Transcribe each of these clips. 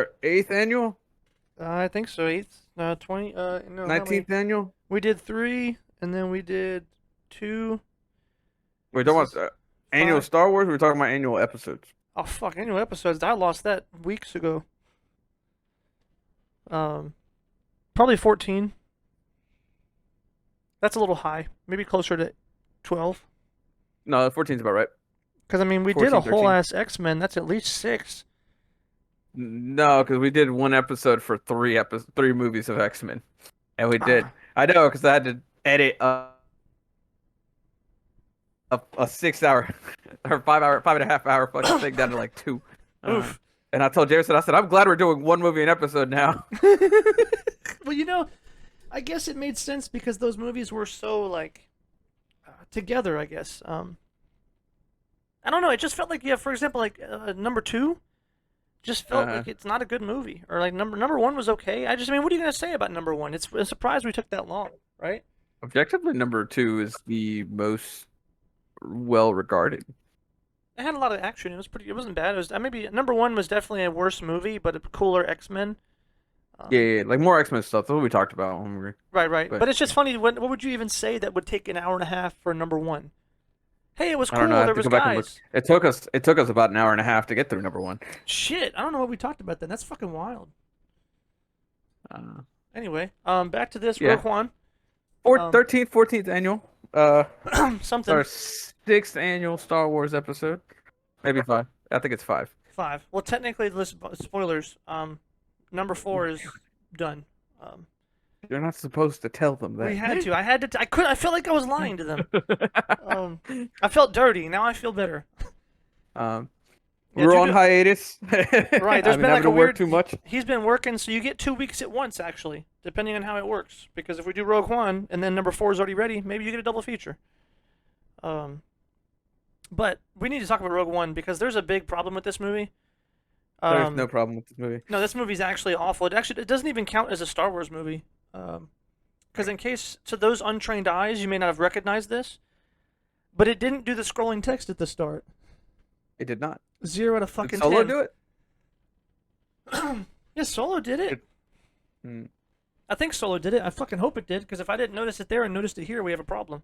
our eighth annual, I think so. Eighth, 20. No, how many? 19th annual. We did three, and then we did two. We're This talking is about annual five. Star Wars. We're talking about annual episodes. Oh fuck, annual episodes. I lost that weeks ago. Um, Probably 14. That's a little high. Maybe closer to 12. No, 14's about right. Because I mean, we did a 14, whole 13. ass X-Men. That's at least six. No, because we did one episode for three movies of X-Men, and we did. Ah, I know because I had to edit a 6 hour or 5 hour, 5.5 hour fucking thing down to like two. Uh, oof. and I told Jason, I said, I'm glad we're doing one movie an episode now. Well, I guess it made sense because those movies were so like together. I guess. I don't know. It just felt like yeah. For example, like number two just felt Uh, like it's not a good movie, or like number one was okay. I mean, what are you gonna say about number one? It's a surprise we took that long, right? Objectively, number two is the most well regarded. It had a lot of action. It was pretty. It wasn't bad. It was maybe number one was definitely a worse movie, but a cooler X Men. Yeah, Um, yeah, like more X-Men stuff. That's what we talked about when we were, right, right. but But it's just funny. What would you even say that would take an hour and a half for number one? Hey, it was I don't know. I cool. have There to was go back and look. guys. It took us about an hour and a half to get through number one. Shit, I don't know what we talked about then. That's fucking wild. Uh, Anyway, back to this yeah. Rogue One. Fourth, Um, 13th, 14th annual. It's something our sixth annual Star Wars episode. Maybe five. I think it's five. five. Well, technically, list spoilers. Number four is done. You're not supposed to tell them We that. had to. I had to. I could. I felt like I was lying to them. Um, I felt dirty. Now I feel better. Um, Yeah, we're on Juju. hiatus. Right. I've There's been been like having a to work weird. too much. He's been working, so you get 2 weeks at once, actually, depending on how it works. Because if we do Rogue One and then number four is already ready, maybe you get a double feature. Um, but we need to talk about Rogue One because there's a big problem with this movie. There's no Um, problem with this movie. no, this movie's actually awful. It doesn't even count as a Star Wars movie. Because in case to those untrained eyes, you may not have recognized this, but it didn't do the scrolling text at the start. It did not. 0 out of Did fucking Solo 10. do it? Yeah, Solo did it. Hmm. I think Solo did it. I fucking hope it did, because if I didn't notice it there and noticed it here, we have a problem.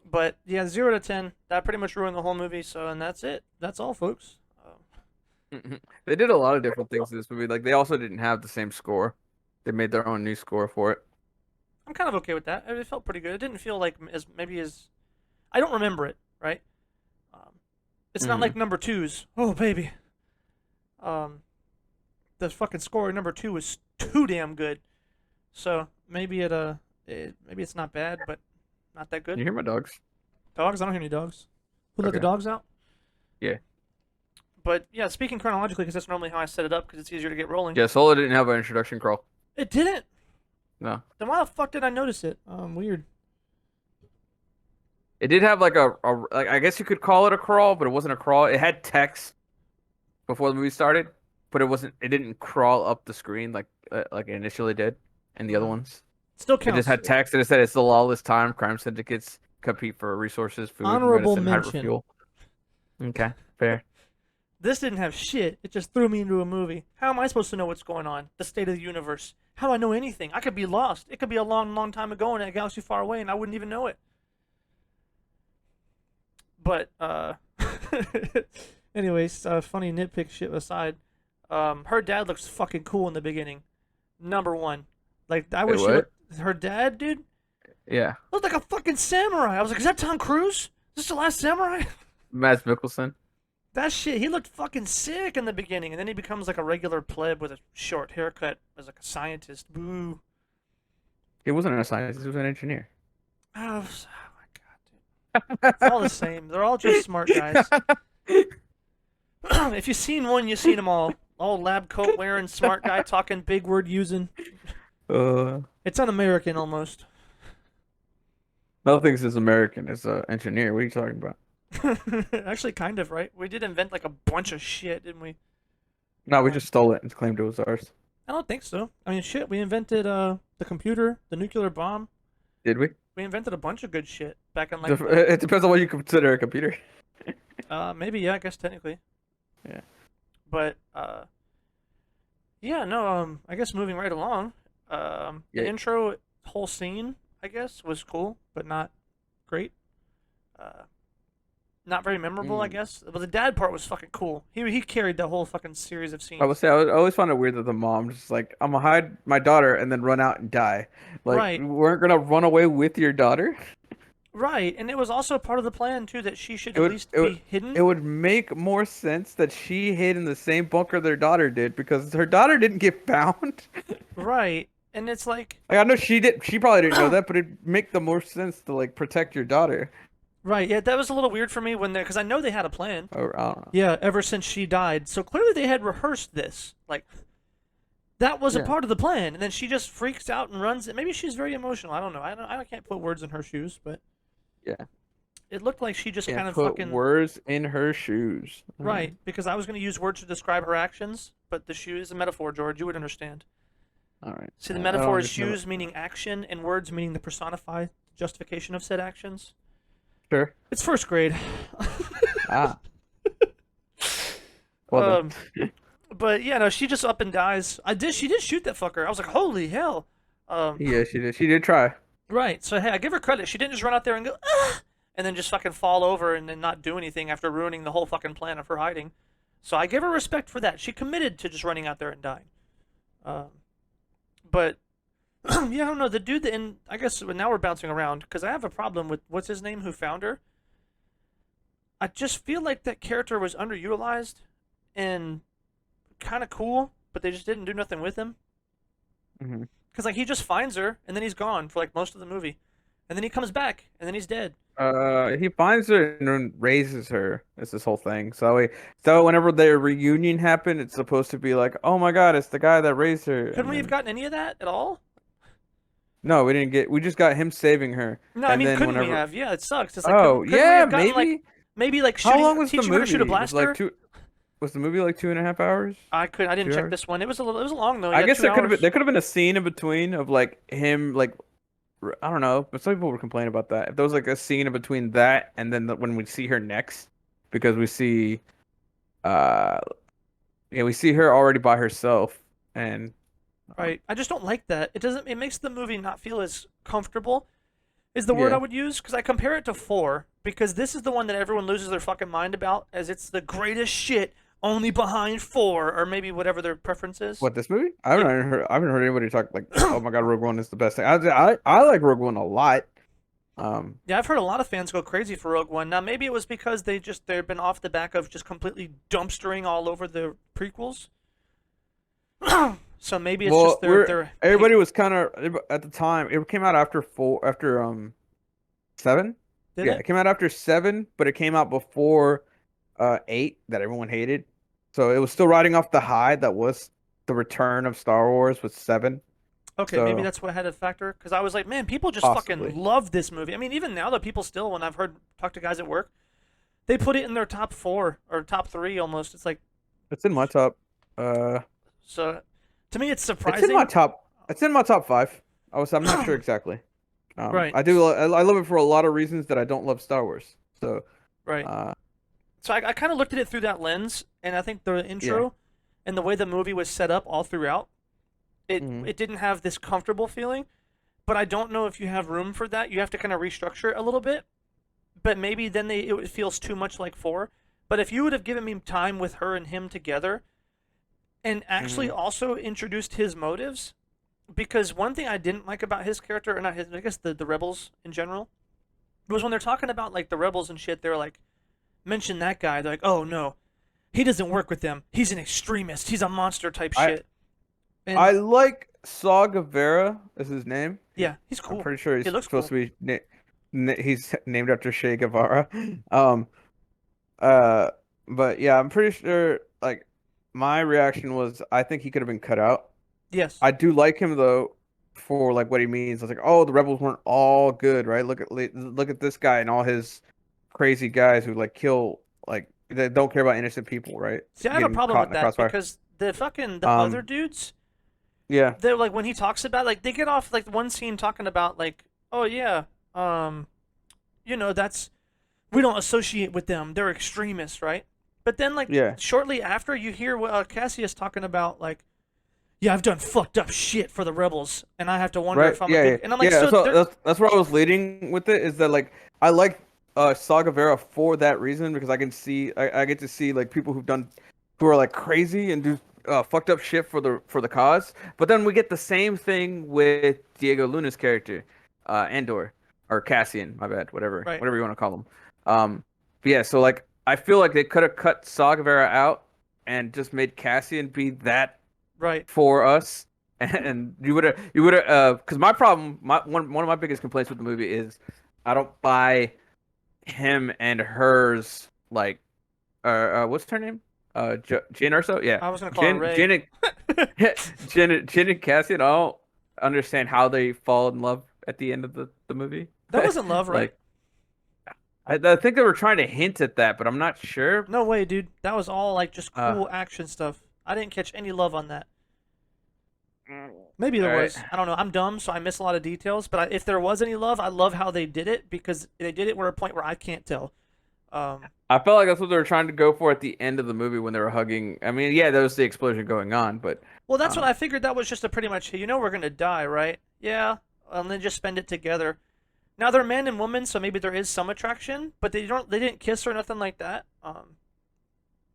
But yeah, 0 to 10. That pretty much ruined the whole movie. So, and that's it. That's all, folks. They did a lot of different things in this movie. Like they also didn't have the same score. They made their own new score for it. I'm kind of okay with that. It felt pretty good. It didn't feel like as maybe as I don't remember it, right? Um, it's not Hmm. like number two's. Oh baby. Um, the fucking score in number two was too damn good. So maybe it's not bad, but not that Can good. you hear my dogs? Dogs? I don't hear any dogs. Who let the Okay. dogs out? Yeah. But yeah, speaking chronologically, because that's normally how I set it up, because it's easier to get rolling. Yeah, Solo didn't have an introduction crawl. It didn't. No. Then why the fuck did I notice it? Weird. It did have like a like I guess you could call it a crawl, but it wasn't a crawl. It had text before the movie started, but it didn't crawl up the screen like it initially did in the other ones. Still It just counts. had text and it said it's the lawless time. Crime syndicates compete for resources, food, Honorable medicine, hydro mention. fuel. Okay, fair. This didn't have shit. It just threw me into a movie. How am I supposed to know what's going on? The state of the universe. How do I know anything? I could be lost. It could be a long, long time ago in a galaxy far away, and I wouldn't even know it. But anyways, funny nitpick shit aside, her dad looks fucking cool in the beginning. Number one, like I Wait, wish she what? looked. Her dad, dude, Yeah, looked like a fucking samurai. I was like, is that Tom Cruise? Is this the last samurai? Mads Mikkelsen. That shit, he looked fucking sick in the beginning, and then he becomes like a regular pleb with a short haircut as like a scientist. Boo. He wasn't a scientist. He was an engineer. Oh, my god, dude. It's all the same. They're all just smart guys. If you've seen one, you've seen them all. All lab coat wearing, smart guy talking, big word using. Uh, It's un-American almost. Nothing's as American as an engineer. What are you talking about? Actually, kind of, right? We did invent like a bunch of shit, didn't we? No, we just stole it and claimed it was ours. I don't think so. I mean, shit, we invented the computer, the nuclear bomb. Did we? We invented a bunch of good shit back in like It depends on what you consider a computer. maybe yeah, I guess technically. Yeah. But yeah, no, I guess moving right along, the Yeah. intro whole scene, I guess, was cool, but not great. Uh, Not very memorable, I Mm. guess. But the dad part was fucking cool. He carried the whole fucking series of I would scenes. say I always found it weird that the mom just like, I'm gonna hide my daughter and then run out and die. Like, Right, we weren't gonna run away with your daughter. right, and it was also part of the plan too that she should It at would least it would be hidden. it would make more sense that she hid in the same bunker their daughter did because her daughter didn't get found. Right, and it's like, Like I know she did, she probably didn't know that, but it'd make the more sense to like protect your daughter. right, yeah, that was a little weird for me when they, because I know they had a plan. Or I don't know. Yeah, ever since she died, so clearly they had rehearsed this. Like that was a Yeah, part of the plan, and then she just freaks out and runs. Maybe she's very emotional. I don't know. I can't put words in her shoes, but yeah. it looked like she just Can't kind of put fucking words in her shoes. right. Because I was going to use words to describe her actions, but the shoe is a metaphor, George. You would understand. All right. See, the I don't metaphor is understand. shoes meaning action, and words meaning the personified justification of said actions. Sure. It's first grade. Ah. Well um, then. but yeah, no, she just up and dies. She did shoot that fucker. I was like, holy hell. Um, Yeah, she did. She did try. right. So hey, I give her credit. She didn't just run out there and go, ah, and then just fucking fall over and then not do anything after ruining the whole fucking plan of her hiding. So I give her respect for that. She committed to just running out there and dying. Um, but yeah, I don't know. The dude that in, I guess now we're bouncing around because I have a problem with what's his name who found her. I just feel like that character was underutilized and kind of cool, but they just didn't do nothing with him. Hmm. Because like he just finds her and then he's gone for like most of the movie, and then he comes back and then he's dead. He finds her and then raises her. It's this whole thing. So whenever their reunion happened, it's supposed to be like, oh my God, it's the guy that raised her. Couldn't And we have then gotten any of that at all? no, we didn't get. We just got him saving her. No, I And mean, then couldn't we whenever, have? Yeah, it sucks. It's like oh couldn't we yeah, have gotten like maybe. maybe like How shooting long was the teaching her to shoot a movie? Was it like blaster? two? Was the movie like 2.5 hours? I didn't 2 check hours? this one. It was long though. I Yeah, guess 2 hours. there could have been a scene in between of like him like I don't know, but some people were complaining about that. If there was like a scene in between that and then when we see her next, because we see uh yeah, we see her already by herself and Right. I just don't like that. It doesn't. It makes the movie not feel as comfortable. Is the word I yeah. would use because I compare it to 4 because this is the one that everyone loses their fucking mind about as it's the greatest shit only behind 4 or maybe whatever their preference is. What, this movie? Yeah. I haven't heard anybody talk like, oh my God, Rogue One is the best thing. I like Rogue One a lot. Yeah, I've heard a lot of fans go crazy for Rogue One. Now maybe it was because they've been off the back of just completely dumpstering all over the prequels. So maybe it's Well, just their everybody was kind of at the time. It came out after 4, after 7. did Yeah, it? it came out after 7, but it came out before 8 that everyone hated. So it was still riding off the high that was the return of Star Wars with 7. Okay, maybe So that's what had a factor because I was like, man, people just fucking possibly love this movie. I mean, even now that people still, when I've heard talk to guys at work, they put it in their top 4 or top 3 almost. It's like it's in my top. Uh, so. To me, it's it's in my surprising. top. It's in my top 5. I'm not sure exactly. Right, I love it for a lot of reasons that I don't love Star Wars. So right. uh, So I kind of looked at it through that lens, and I think the yeah. intro and the way the movie was set up all throughout, Hmm. it didn't have this comfortable feeling. But I don't know if you have room for that. You have to kind of restructure it a little bit. But maybe then it feels too much like 4. But if you would have given me time with her and him together, and actually Hmm. also introduced his motives, because one thing I didn't like about his character, or not his, I guess the rebels in general, was when they're talking about like the rebels and shit. They're like, mention that guy. They're like, oh no, he doesn't work with them. He's an extremist. He's a monster type I shit. And I like Saw Gerrera is his name. yeah, he's I'm cool. pretty sure He he's looks supposed cool. to be he's named after Che Guevara. Um, uh, but yeah, I'm pretty sure like my reaction was I think he could have been cut out. Yes. I do like him though for like what he means. I was like, oh, the rebels weren't all good, right? Look at this guy and all his crazy guys who like kill like they don't care about innocent people, right? See, I have a Getting problem caught with in the that crossfire. because the other Um, dudes, yeah. they're like when he talks about like they get off like one scene talking about like, oh yeah, um, that's we don't associate with them. They're extremists, right? But then, like, Yeah. shortly after, you hear Cassius talking about, like, yeah, I've done fucked up shit for the rebels, and I have to wonder Right. if I'm a Yeah. Yeah. good. And I'm like, Yeah. so So they're that's where I was leading with it. Is that like I like Saga Vera for that reason because I get to see like people who are like crazy and do fucked up shit for the cause. But then we get the same thing with Diego Luna's character, Andor or Cassian. My bad. right, Whatever you want to call him. But yeah. So like I feel like they could have cut Saga Vera out and just made Cassian be that right, for us, and you would have because my problem, one of my biggest complaints with the movie is I don't buy him and hers like what's her name, Jin Erso, yeah, I was gonna call her Jin Ray. Jin and Jin and Cassian. I don't understand how they fall in love at the end of the movie. That wasn't love, right? Like I think they were trying to hint at that, but I'm not sure. No way, dude. That was all like just uh cool action stuff. I didn't catch any love on that. all Maybe there right. was. I don't know. I'm dumb, so I miss a lot of details. But if there was any love, I love how they did it because they did it at a point where I can't tell. Um, I felt like that's what they were trying to go for at the end of the movie when they were hugging. I mean, yeah, there was the explosion going on, but well, that's what um, I figured. That was just a pretty much, you know, we're gonna die, right? Yeah, and then just spend it together. Now they're man and woman, so maybe there is some attraction, but they didn't kiss or nothing like that.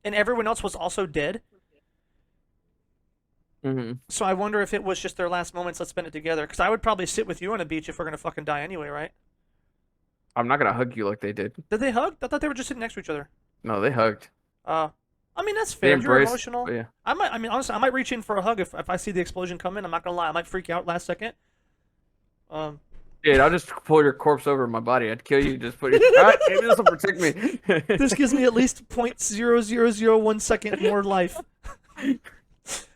And everyone else was also dead. mhm. So I wonder if it was just their last moments. Let's spend it together. Because I would probably sit with you on a beach if we're gonna fucking die anyway, right? I'm not gonna hug you like they did. Did they hug? I thought they were just sitting next to each other. No, they hugged. Uh, I mean that's They fair. You're embraced. But emotional. yeah, I might. I mean honestly, I might reach in for a hug if I see the explosion coming. I'm not gonna lie. I might freak out last second. Um, dude, I'll just pull your corpse over my body. I'd kill you. Just put your. All right, maybe this will protect me. this gives me at least 0.0001 second more life.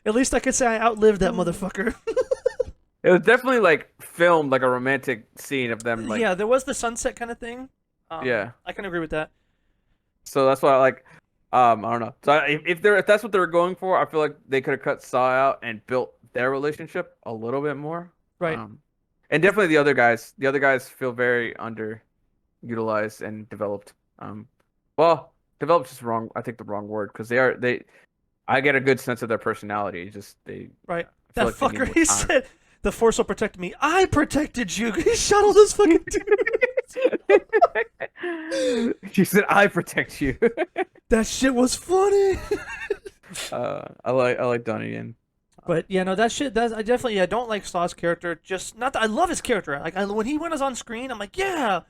At least I could say I outlived that motherfucker. It was definitely like filmed like a romantic scene of them like Yeah, there was the sunset kind of thing. yeah. I can agree with that. So that's why I like. I don't know. So if that's what they were going for, I feel like they could have cut Saw out and built their relationship a little bit more. Right. Um, and definitely the other guys. The other guys feel very underutilized and developed. Well, developed is wrong. I think the wrong word because they. I get a good sense of their personality. Just they. Right. I feel That like they need fucker, more he time. said, the Force will protect me. I protected you. He shot all those fucking dudes. She said, "I protect you." That shit was funny. I like Donnie Yen. But yeah, no, that shit. I definitely don't like Saw's character. Just not that I love his character. Like when he went on screen, I'm like, yeah,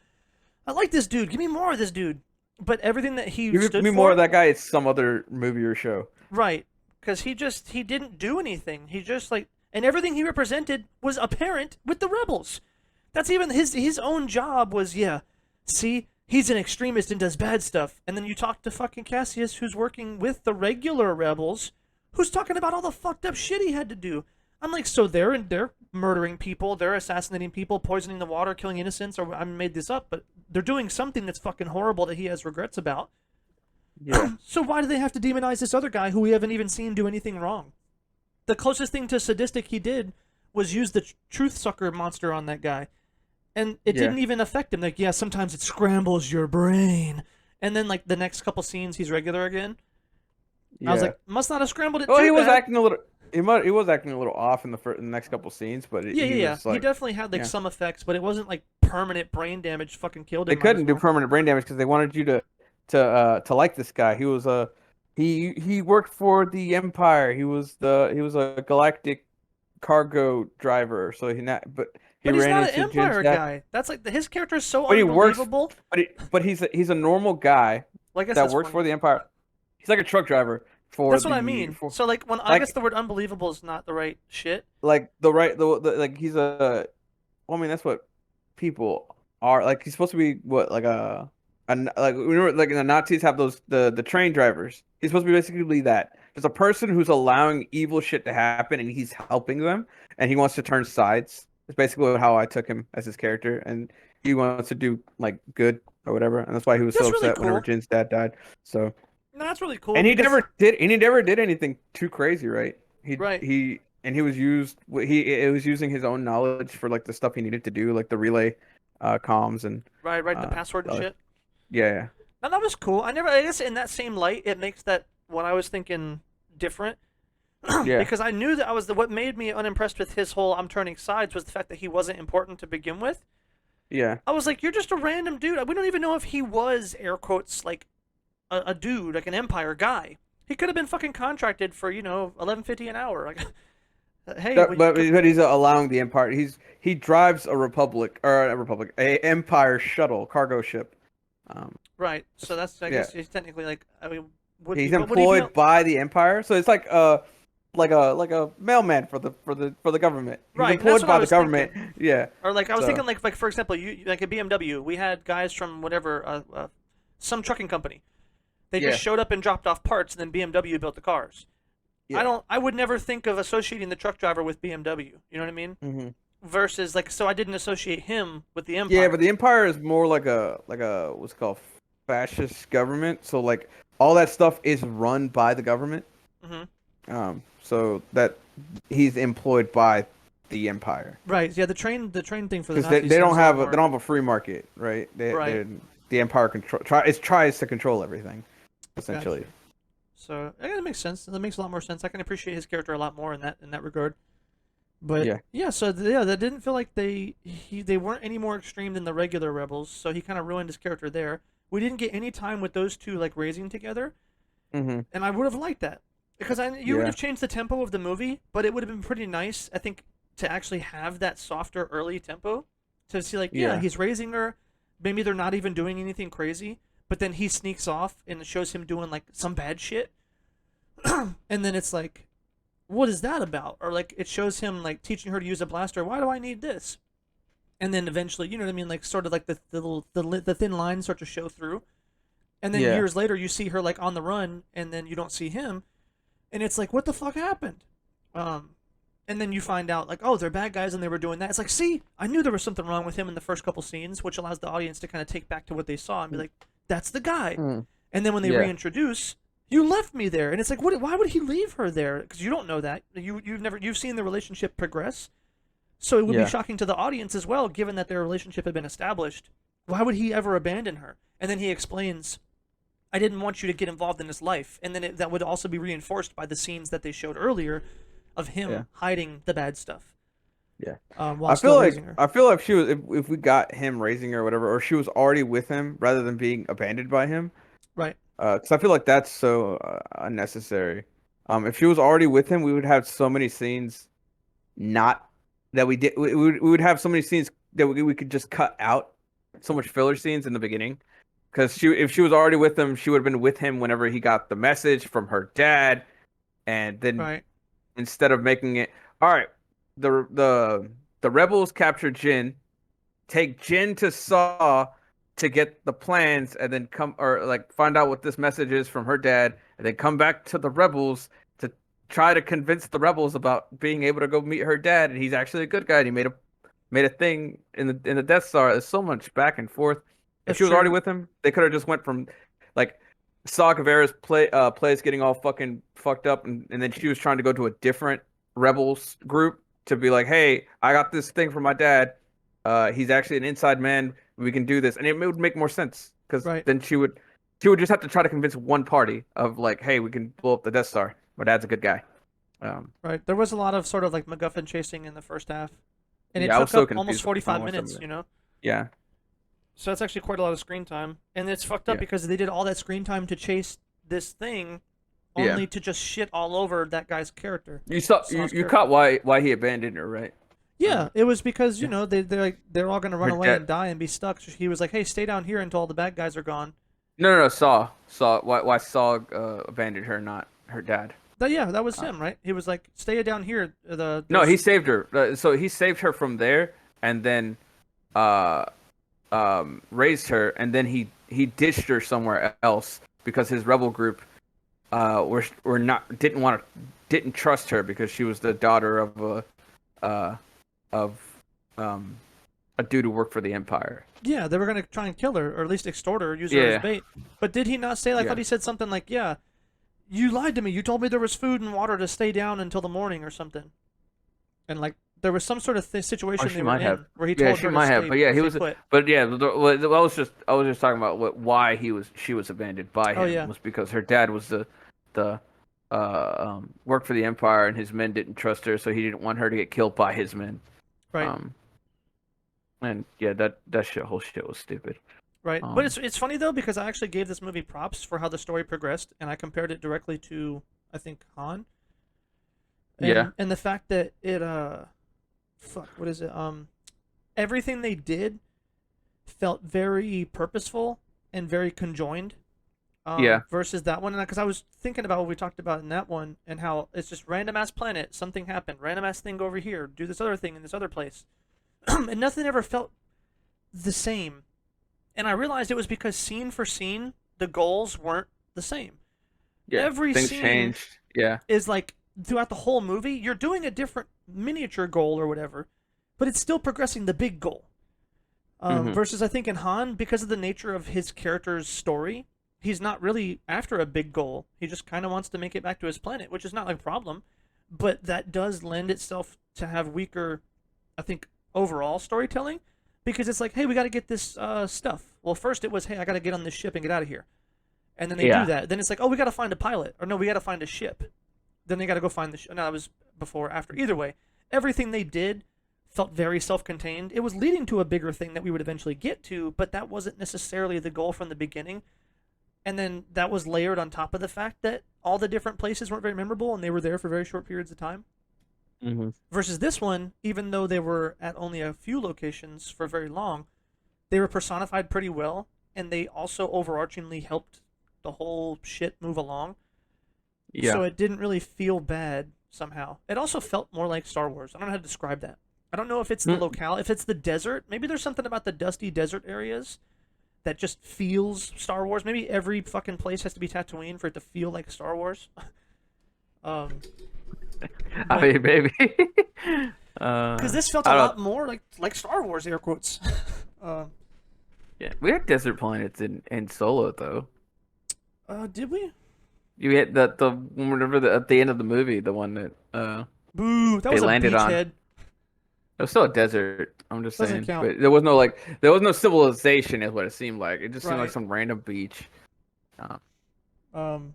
I like this dude. Give me more of this dude. But everything that he Give stood me for, more of that guy. It's some other movie or show. right? Because he didn't do anything. He just like, and everything he represented was apparent with the rebels. That's even his own job was, yeah. See, he's an extremist and does bad stuff. And then you talk to fucking Cassius, who's working with the regular rebels, who's talking about all the fucked up shit he had to do. I'm like, so they're murdering people, they're assassinating people, poisoning the water, killing innocents, or I made this up, but they're doing something that's fucking horrible that he has regrets about. Yeah. So why do they have to demonize this other guy who we haven't even seen do anything wrong? The closest thing to sadistic he did was use the truth sucker monster on that guy. And it Yeah. didn't even affect him. Like, yeah, sometimes it scrambles your brain. And then, like, the next couple scenes, he's regular again. I was Yeah. like, must not have scrambled it Well, too he was bad. acting a little. He was acting a little off in the next couple scenes, but Yeah, yeah, he yeah. was He like, definitely had, like, yeah. some effects, but it wasn't, like, permanent brain damage fucking killed They him. Might as couldn't do well. permanent brain damage because they wanted you to like this guy. He was a he worked for the Empire. He was a galactic cargo driver. So he But he's ran not an into Jin's Empire dad. guy. That's, like, his character is so But he works. unbelievable. But he's a normal guy Well, I guess that that's works funny. for the Empire. He's like a truck driver for That's what I the mean. for So, like, when I like guess the word unbelievable is not the right shit. like like he's a. Well, I mean that's what people are like. He's supposed to be what like like remember like the Nazis have those the train drivers. He's supposed to be basically that. There's a person who's allowing evil shit to happen and he's helping them and he wants to turn sides. It's basically how I took him as his character and he wants to do like good or whatever and that's why he was so That's really upset whenever cool. Jin's dad died. So No, that's really cool and because, he never did anything too crazy, right? right, He was it was using his own knowledge for like the stuff he needed to do, like the relay comms and right, the uh password and uh, shit. yeah, yeah. And that was cool. I guess in that same light, it makes that what I was thinking different. Yeah, Because I knew that what made me unimpressed with his whole I'm turning sides was the fact that he wasn't important to begin with. yeah. I was like, you're just a random dude. We don't even know if he was air quotes like a dude, like an Empire guy. He could have been fucking contracted for 11.50 an hour. Like, hey, That, but he's allowing the Empire. He drives a Republic or a Republic, a Empire shuttle cargo ship. Um, right. So that's I yeah, guess he's technically like I mean he's would he be employed by the Empire, so it's like a mailman for the government. He's right? And that's employed what I by the was government. thinking. Yeah. Or like I was So thinking like for example, you like at BMW, we had guys from whatever some trucking company. They just yeah, showed up and dropped off parts, and then BMW built the cars. yeah. I would never think of associating the truck driver with BMW. You know what I mean? Hmm. Versus like, so I didn't associate him with the Yeah, Empire. but the Empire is more like a what's it called fascist government. So like all that stuff is run by the government. Hmm. So that he's employed by the Empire Right. Yeah. The train thing for the because they, Nazis they don't seems a lot have a more they don't have a free market, right? right. The Empire tries to control everything, essentially. Gotcha. So I guess it makes sense. That makes a lot more sense. I can appreciate his character a lot more in that regard. But Yeah, yeah, so yeah, that didn't feel like they weren't any more extreme than the regular rebels. So he kind of ruined his character there. We didn't get any time with those two like raising together, hmm, and I would have liked that because you would yeah, have changed the tempo of the movie, but it would have been pretty nice, I think, to actually have that softer early tempo to see like yeah, yeah, he's raising her. Maybe they're not even doing anything crazy, but then he sneaks off and it shows him doing like some bad shit, and then it's like what is that about? Or like it shows him like teaching her to use a blaster. Why do I need this? And then eventually, you know what I mean? Like sort of like the thin lines start to show through. And then yeah, years later, you see her like on the run, and then you don't see him, and it's like, what the fuck happened? Um, and then you find out like, oh, they're bad guys, and they were doing that. It's like, see, I knew there was something wrong with him in the first couple scenes, which allows the audience to kind of take back to what they saw and be like, that's the guy. mm, And then when they yeah, reintroduce, you left me there, and it's like, what? Why would he leave her there? Because you don't know that. You've seen the relationship progress, so it would be yeah. shocking to the audience as well, given that their relationship had been established. Why would he ever abandon her? And then he explains, "I didn't want you to get involved in his life," and then that would also be reinforced by the scenes that they showed earlier of Yeah. him hiding the bad stuff Yeah. while still raising her. I feel like she was if we got him raising her or whatever, or she was already with him rather than being abandoned by him. Right. Because I feel like that's so unnecessary. If she was already with him, we would have so many scenes not that we did. We would have so many scenes that we could just cut out. So much filler scenes in the beginning. Because if she was already with him, she would have been with him whenever he got the message from her dad, and then Right. instead of making it, all right, the rebels capture Jin, take Jin to Saw to get the plans, and then come or like find out what this message is from her dad, and then come back to the rebels to try to convince the rebels about being able to go meet her dad, and he's actually a good guy. And he made a thing in the Death Star. There's so much back and forth. If That's she was already true. with him, they could have just went from like Saw Gerrera's plays getting all fucking fucked up, and then she was trying to go to a different rebels group to be like, hey, I got this thing from my dad. He's actually an inside man. We can do this, and it would make more sense because Right. then she would just have to try to convince one party of like, hey, we can blow up the Death Star. My dad's a good guy. Right. There was a lot of sort of like MacGuffin chasing in the first half, and it Yeah, I was took so up almost confused when I 45 watched some of minutes. it. You know. Yeah, So that's actually quite a lot of screen time, and it's fucked up yeah, because they did all that screen time to chase this thing, yeah. only to just shit all over that guy's character, You saw Saw's you character. caught why he abandoned her, right? Yeah, it was because Yeah. they're all gonna run Her away dad. and die and be stuck. So he was like, "Hey, stay down here until all the bad guys are gone." No, Saw. Why Saw abandoned her, not her dad. But yeah, that was Uh, him, right? He was like, "Stay down here." no, There's he saved her. So he saved her from there, and then uh raised her, and then he ditched her somewhere else because his rebel group were not didn't trust her because she was the daughter of uh of um a dude who worked for the Empire. yeah, they were gonna try and kill her, or at least extort her, use her as Yeah, bait. But did he not say? I yeah. thought he said something like, "Yeah, you lied to me. You told me there was food and water to stay down until the morning or something." And like There was some sort of Oh, situation she they were might have. in where he Yeah, told she her to might have. stay, But yeah, he stay was. put. But yeah, I was just talking about why she was abandoned by Oh him yeah, was because her dad was the worked for the Empire and his men didn't trust her, so he didn't want her to get killed by his men. right, Um, and yeah, whole shit was stupid. right. But Um, it's funny though because I actually gave this movie props for how the story progressed, and I compared it directly to I think Han, yeah, and the fact that it fuck what is it everything they did felt very purposeful and very conjoined yeah, versus that one. Because I was thinking about what we talked about in that one and how it's just random ass planet, something happened, random ass thing go over here, do this other thing in this other place, and nothing ever felt the same. And I realized it was because scene for scene, the goals weren't the same. yeah. Every Things scene changed. Yeah, is like throughout the whole movie, you're doing a different miniature goal or whatever, but it's still progressing the big goal. hmm Versus, I think in Han, because of the nature of his character's story, he's not really after a big goal. He just kind of wants to make it back to his planet, which is not like a problem. But that does lend itself to have weaker, I think, overall storytelling, because it's like, hey, we got to get this stuff. Well, first it was, hey, I got to get on this ship and get out of here, and then they do yeah, that. Then it's like, oh, we got to find a pilot, or no, we got to find a ship. Then they got to go find the ship. No, that was before or after. Either way, everything they did felt very self-contained. It was leading to a bigger thing that we would eventually get to, but that wasn't necessarily the goal from the beginning. And then that was layered on top of the fact that all the different places weren't very memorable and they were there for very short periods of time. hmm Versus this one, even though they were at only a few locations for very long, they were personified pretty well, and they also overarchingly helped the whole shit move along. So yeah. it didn't really feel bad somehow. It also felt more like Star Wars. I don't know how to describe that. I don't know if it's the Mm. locale, if it's the desert. Maybe there's something about the dusty desert areas that just feels Star Wars. Maybe every fucking place has to be Tatooine for it to feel like Star Wars. um, I but mean, maybe. because this felt a I don't. lot more like Star Wars, air quotes. uh, Yeah, we had desert planets in Solo though. did we? You hit the whenever at the end of the movie, the one that Boo! That they was a landed on. beachhead. It was still a desert. I'm just Doesn't saying, count. but there was no civilization, is what it seemed like. It just seemed like Right. some random beach. Uh, Um,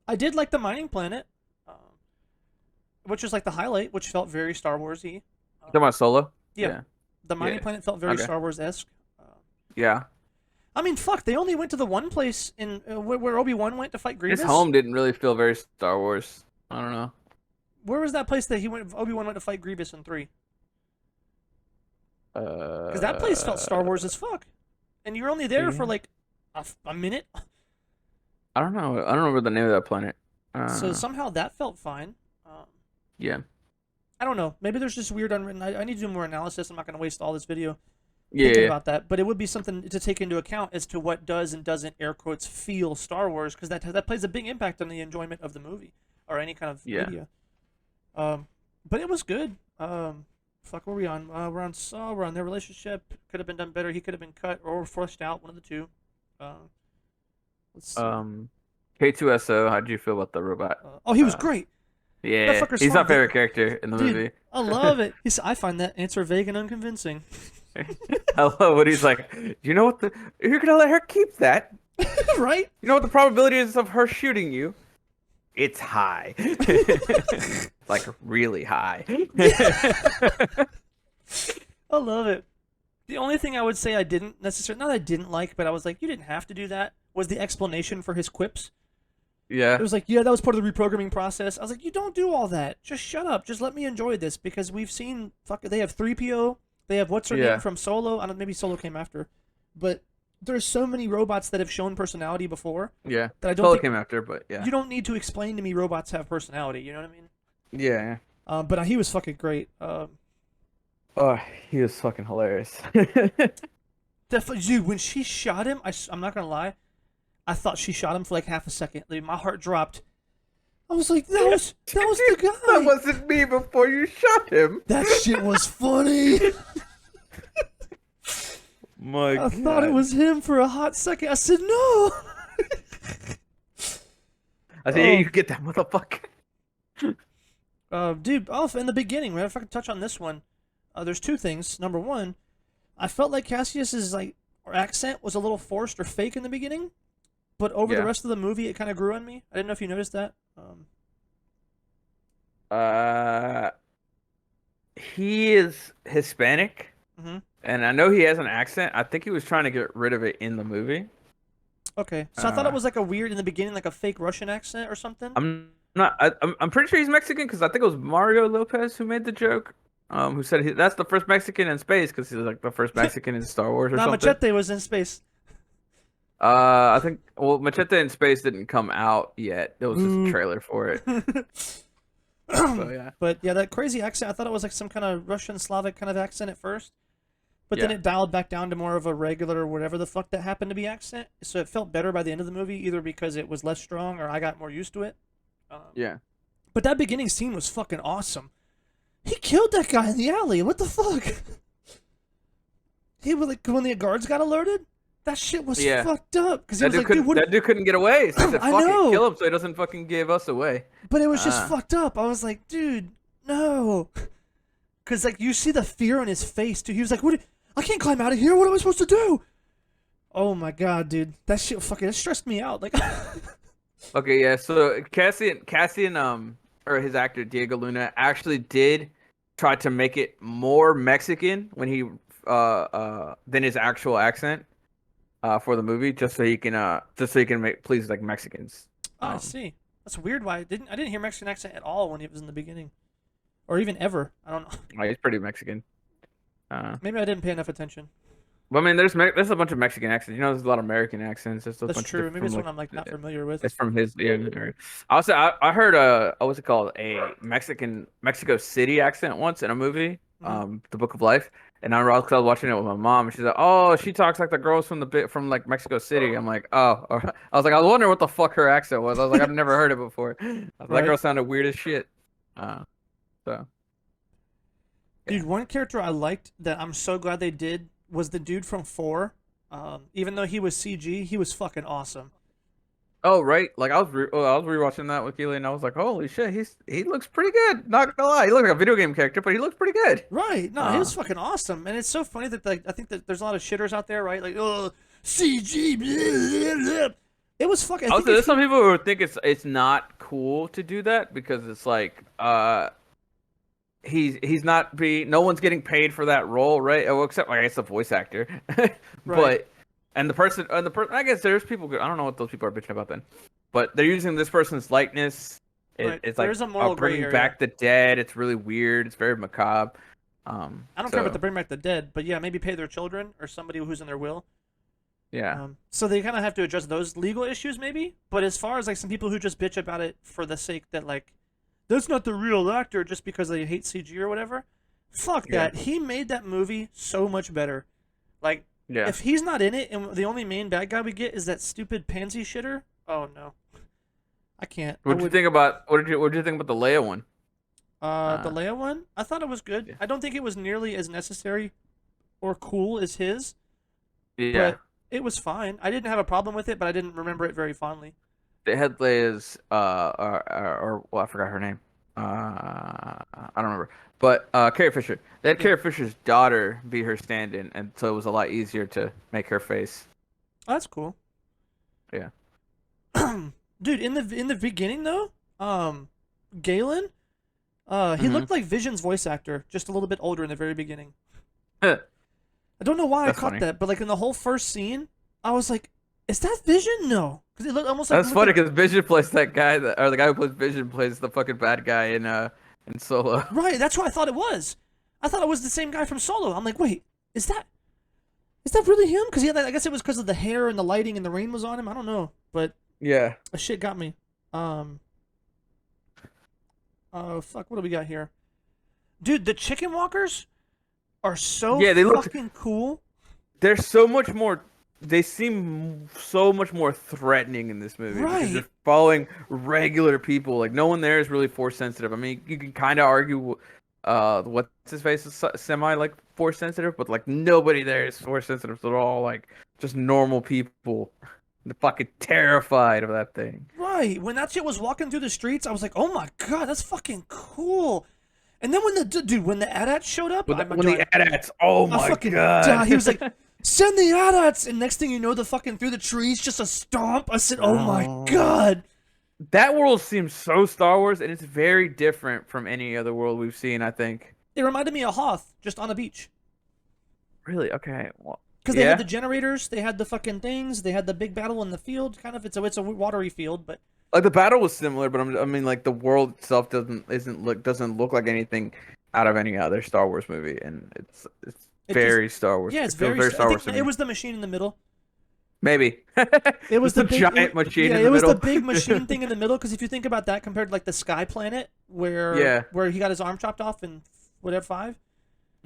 I did like the mining planet, which was like the highlight, which felt very Star Warsy. talking about Solo? Yeah, Yeah, the mining yeah. planet felt very Okay, Star Wars esque. yeah. I mean, fuck, they only went to the one place in where Obi-Wan went to fight His Grievous. home didn't really feel very Star Wars. I don't know. Where was that place that Obi-Wan went to fight Grievous in 3? Because that place felt Star Wars as fuck, and you were only there for Yeah. like a minute. I don't know. I don't remember the name of that planet. So somehow that felt fine. Yeah, I don't know. Maybe there's just weird unwritten. I need to do more analysis. I'm not going to waste all this video yeah, thinking yeah. about that, but it would be something to take into account as to what does and doesn't air quotes feel Star Wars, because that plays a big impact on the enjoyment of the movie or any kind of Yeah. media. But it was good. Fuck, what were we on? We're on Saw. We're on their relationship. Could have been done better. He could have been cut or fleshed out. One of the two. Let's see. K2SO. How'd you feel about the robot? Oh, he was Uh, great. That yeah, fucker's he's my smart. favorite character in the Dude, movie. I love it. I find that answer vague and unconvincing. I love what he's like. You know what you're gonna let her keep that? Right? You know what the probability is of her shooting you? It's high. Like really high. I love it. The only thing I would say I didn't necessarily, not that I didn't like, but I was like, you didn't have to do that, was the explanation for his quips. Yeah. It was like, yeah, that was part of the reprogramming process. I was like, you don't do all that. Just shut up. Just let me enjoy this, because we've seen, they have 3PO, they have what's her Yeah. name from Solo. I don't, maybe Solo came after, but there's so many robots that have shown personality before Yeah. that I don't Solo think came after, but yeah. you don't need to explain to me robots have personality. You know what I mean? Yeah. But he was fucking great. Oh, he was fucking hilarious. Dude, when she shot him, I'm not gonna lie, I thought she shot him for like half a second. Like, my heart dropped. I was like, that was the guy. That wasn't me before you shot him. That shit was funny. My I God. thought it was him for a hot second. I said, no. I said, yeah, you get that motherfucker. Dude, in the beginning, if I could touch on this one, there's two things. Number one, I felt like Cassius's like accent was a little forced or fake in the beginning, but over the Yeah. rest of the movie, it kind of grew on me. I didn't know if you noticed that. Uh, he is Hispanic, Hmm. and I know he has an accent. I think he was trying to get rid of it in the movie. Okay, so I thought it Uh, was like a weird in the beginning, like a fake Russian accent or something. I'm not. I'm pretty sure he's Mexican because I think it was Mario Lopez who made the joke. Who said that's the first Mexican in space because he's like the first Mexican in Star Wars or Nah, something. Machete was in space. I think well, Machete in Space didn't come out yet. It was just a Boo. trailer for it. So yeah, But yeah, that crazy accent, I thought it was like some kind of Russian Slavic kind of accent at first. But then yeah, it dialed back down to more of a regular whatever the fuck that happened to be accent. So it felt better by the end of the movie, either because it was less strong or I got more used to it. yeah. But that beginning scene was fucking awesome. He killed that guy in the alley. What the fuck? He was like when the guards got alerted. That shit was Yeah. fucked up because he That was dude like, dude, couldn't. what? That dude couldn't get away. So he said, I "Fuck it, know, kill him so he doesn't fucking give us away." but it was just Uh, fucked up. I was like, dude, no, because like you see the fear on his face too. He was like, what? I can't climb out of here. What am I supposed to do? Oh my god, dude, that shit fucking it stressed me out. Like, okay, yeah. So Cassian, or his actor Diego Luna actually did try to make it more Mexican when he, than his actual accent, for the movie, just so he can make please like Mexicans. oh, I Um, see. That's weird. Why I didn't hear Mexican accent at all when it was in the beginning, or even ever. I don't know. like, he's pretty Mexican. Uh, Maybe I didn't pay enough attention. but I mean, there's a bunch of Mexican accents. You know, there's a lot of American accents. There's a That's bunch of true. different Maybe from it's like one I'm like not familiar with. it's from his yeah. Also, I heard what's it called, a Mexico City accent once in a movie, Hmm. The Book of Life, and I was watching it with my mom, and she's like, oh, she talks like the girls from the bit from like Mexico City. I'm like, oh, I was like, I was wondering what the fuck her accent was. I was like, I've never heard it before. That Right. girl sounded weird as shit. Uh, so Dude, yeah. one character I liked that I'm so glad they did was the dude from Four. Even though he was CG, he was fucking awesome. Oh right, like I was rewatching that with Keely, and I was like, holy shit, he looks pretty good. Not gonna lie, he looks like a video game character, but he looks pretty good. Right? No, he Uh, was fucking awesome, and it's so funny that like I think that there's a lot of shitters out there, right? Like, oh, CG. Blah, blah, blah. It was fucking. I think Also, if there's he some people who think it's not cool to do that because it's like he's not be no one's getting paid for that role, right? Oh, except I guess the voice actor, right, but and the person I guess there's people I don't know what those people are bitching about then, but they're using this person's likeness. right, It's there like is a moral gray bringing area. back the dead. It's really weird. It's very macabre. I don't care about So the bring back the dead, but yeah, maybe pay their children or somebody who's in their will. yeah, So they kind of have to address those legal issues, maybe. But as far as like some people who just bitch about it for the sake that like that's not the real actor just because they hate CG or whatever, fuck yeah, that. He made that movie so much better. Like yeah. if he's not in it and the only main bad guy we get is that stupid pansy shitter, oh no, I can't. I What did you would. think about what did you think about the Leia one? The Uh, Leia one, I thought it was good. yeah, I don't think it was nearly as necessary or cool as his, yeah. but it was fine. I didn't have a problem with it, but I didn't remember it very fondly. They had Leia's or well, I forgot her name. I don't remember. But Carrie Fisher. They had Yeah. Carrie Fisher's daughter be her stand-in, and so it was a lot easier to make her face. Oh, that's cool. Yeah. Dude, in the beginning though, Galen, he Hmm. looked like Vision's voice actor, just a little bit older in the very beginning. That's I don't know why I caught funny. that, but like in the whole first scene, I was like, "Is that Vision?" No, because it looked almost like That's funny because Vision plays that guy that, or the guy who plays Vision plays the fucking bad guy in Solo. right. That's what I thought it was. I thought it was the same guy from Solo. I'm like, wait, is that really him? Because I guess it was because of the hair and the lighting and the rain was on him. I don't know, but Yeah. that shit got me. Um, oh fuck, what do we got here, dude? The chicken walkers are so Yeah, they look. fucking cool. They're so much more. They seem so much more threatening in this movie because Right. you're following regular people. Like no one there is really force sensitive. I mean, you can kind of argue, what's his face is semi like force sensitive, but like nobody there is force sensitive. So they're all like just normal people. The fucking terrified of that thing. Right. When that shit was walking through the streets, I was like, "Oh my god, that's fucking cool." And then when the dude, when the AT-ATs showed up, When the AT-ATs, oh I my fucking died. god. He was like, "Send the AT-ATs," and next thing you know, the fucking through the trees, just a stomp. I said, "Oh my Oh. god." That world seems so Star Wars, and it's very different from any other world we've seen, I think. It reminded me of Hoth, just on a beach. Really? Okay. Well, Because they had the yeah. generators, they had the fucking things, they had the big battle in the field. Kind of, it's a watery field, but Like the battle was similar, but I mean, like the world itself doesn't look like anything out of any other Star Wars movie, and it's it just, very Star Wars. yeah, it's It feels very. very I Star Wars think to it me. was the machine in the middle. Maybe It was just the a big, giant machine yeah, in it the was the middle. big machine thing in the middle. Because if you think about that compared to like the Sky Planet, Yeah. where he got his arm chopped off in whatever five,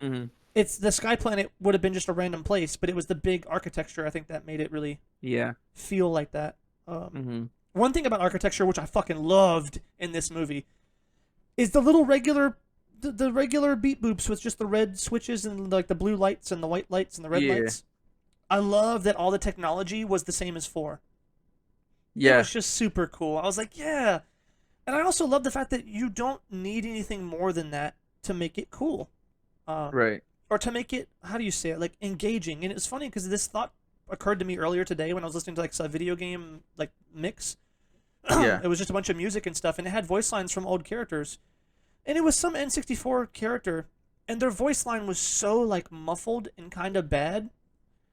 Hmm. it's the Sky Planet would have been just a random place, but it was the big architecture. I think that made it really Yeah. feel like that. Hmm. One thing about architecture, which I fucking loved in this movie, is the little regular, the regular beat boops with just the red switches and like the blue lights and the white lights and the red Yeah. lights. I love that all the technology was the same as 4. It Yeah. was just super cool. I was like, yeah. And I also love the fact that you don't need anything more than that to make it cool. Um, Right. or to make it, how do you say it, like engaging. And it's funny because this thought occurred to me earlier today when I was listening to like a video game like mix. Yeah. It was just a bunch of music and stuff, and it had voice lines from old characters. And it was some N64 character, and their voice line was so like muffled and kind of bad,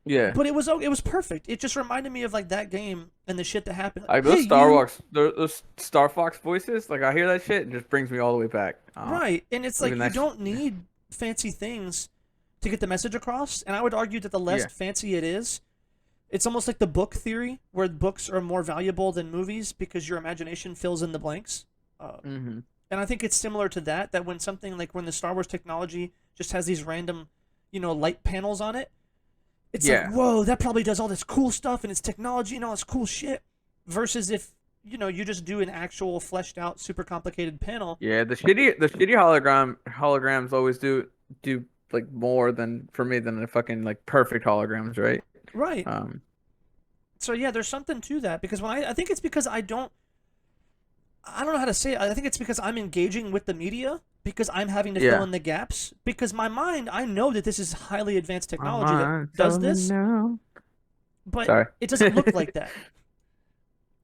Yeah. but it was perfect. It just reminded me of like that game and the shit that happened. Like, Like hey those Star you, Fox, those Star Fox voices. Like I hear that shit, and just brings me all the way back. right? And it's Even like you that's don't need fancy things to get the message across. And I would argue that the less yeah. fancy it is, it's almost like the book theory, where books are more valuable than movies because your imagination fills in the blanks. Hmm. And I think it's similar to that. That when something like when the Star Wars technology just has these random, light panels on it, it's like, Yeah. whoa, that probably does all this cool stuff and it's technology and all this cool shit. Versus if you just do an actual fleshed out, super complicated panel. Yeah. The shitty holograms always do like more than for me than the fucking like perfect holograms, right? Right. Um. So yeah, there's something to that because when I think it's because I don't know how to say it. I think it's because I'm engaging with the media because I'm having to fill Yeah. in the gaps because my mind, I know that this is highly advanced My technology that mind's does telling me this, no. but Sorry. it doesn't look like that.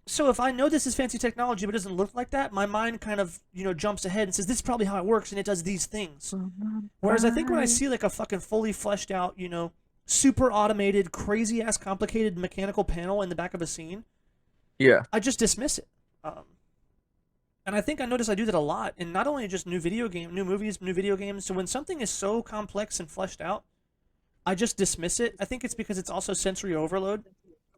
So if I know this is fancy technology but it doesn't look like that, my mind kind of, jumps ahead and says this is probably how it works and it does these things. Whereas I think when I see like a fucking fully fleshed out, super automated, crazy ass complicated mechanical panel in the back of a scene, Yeah. I just dismiss it. And I think I notice I do that a lot in not only just new movies, new video games. So when something is so complex and fleshed out, I just dismiss it. I think it's because it's also sensory overload.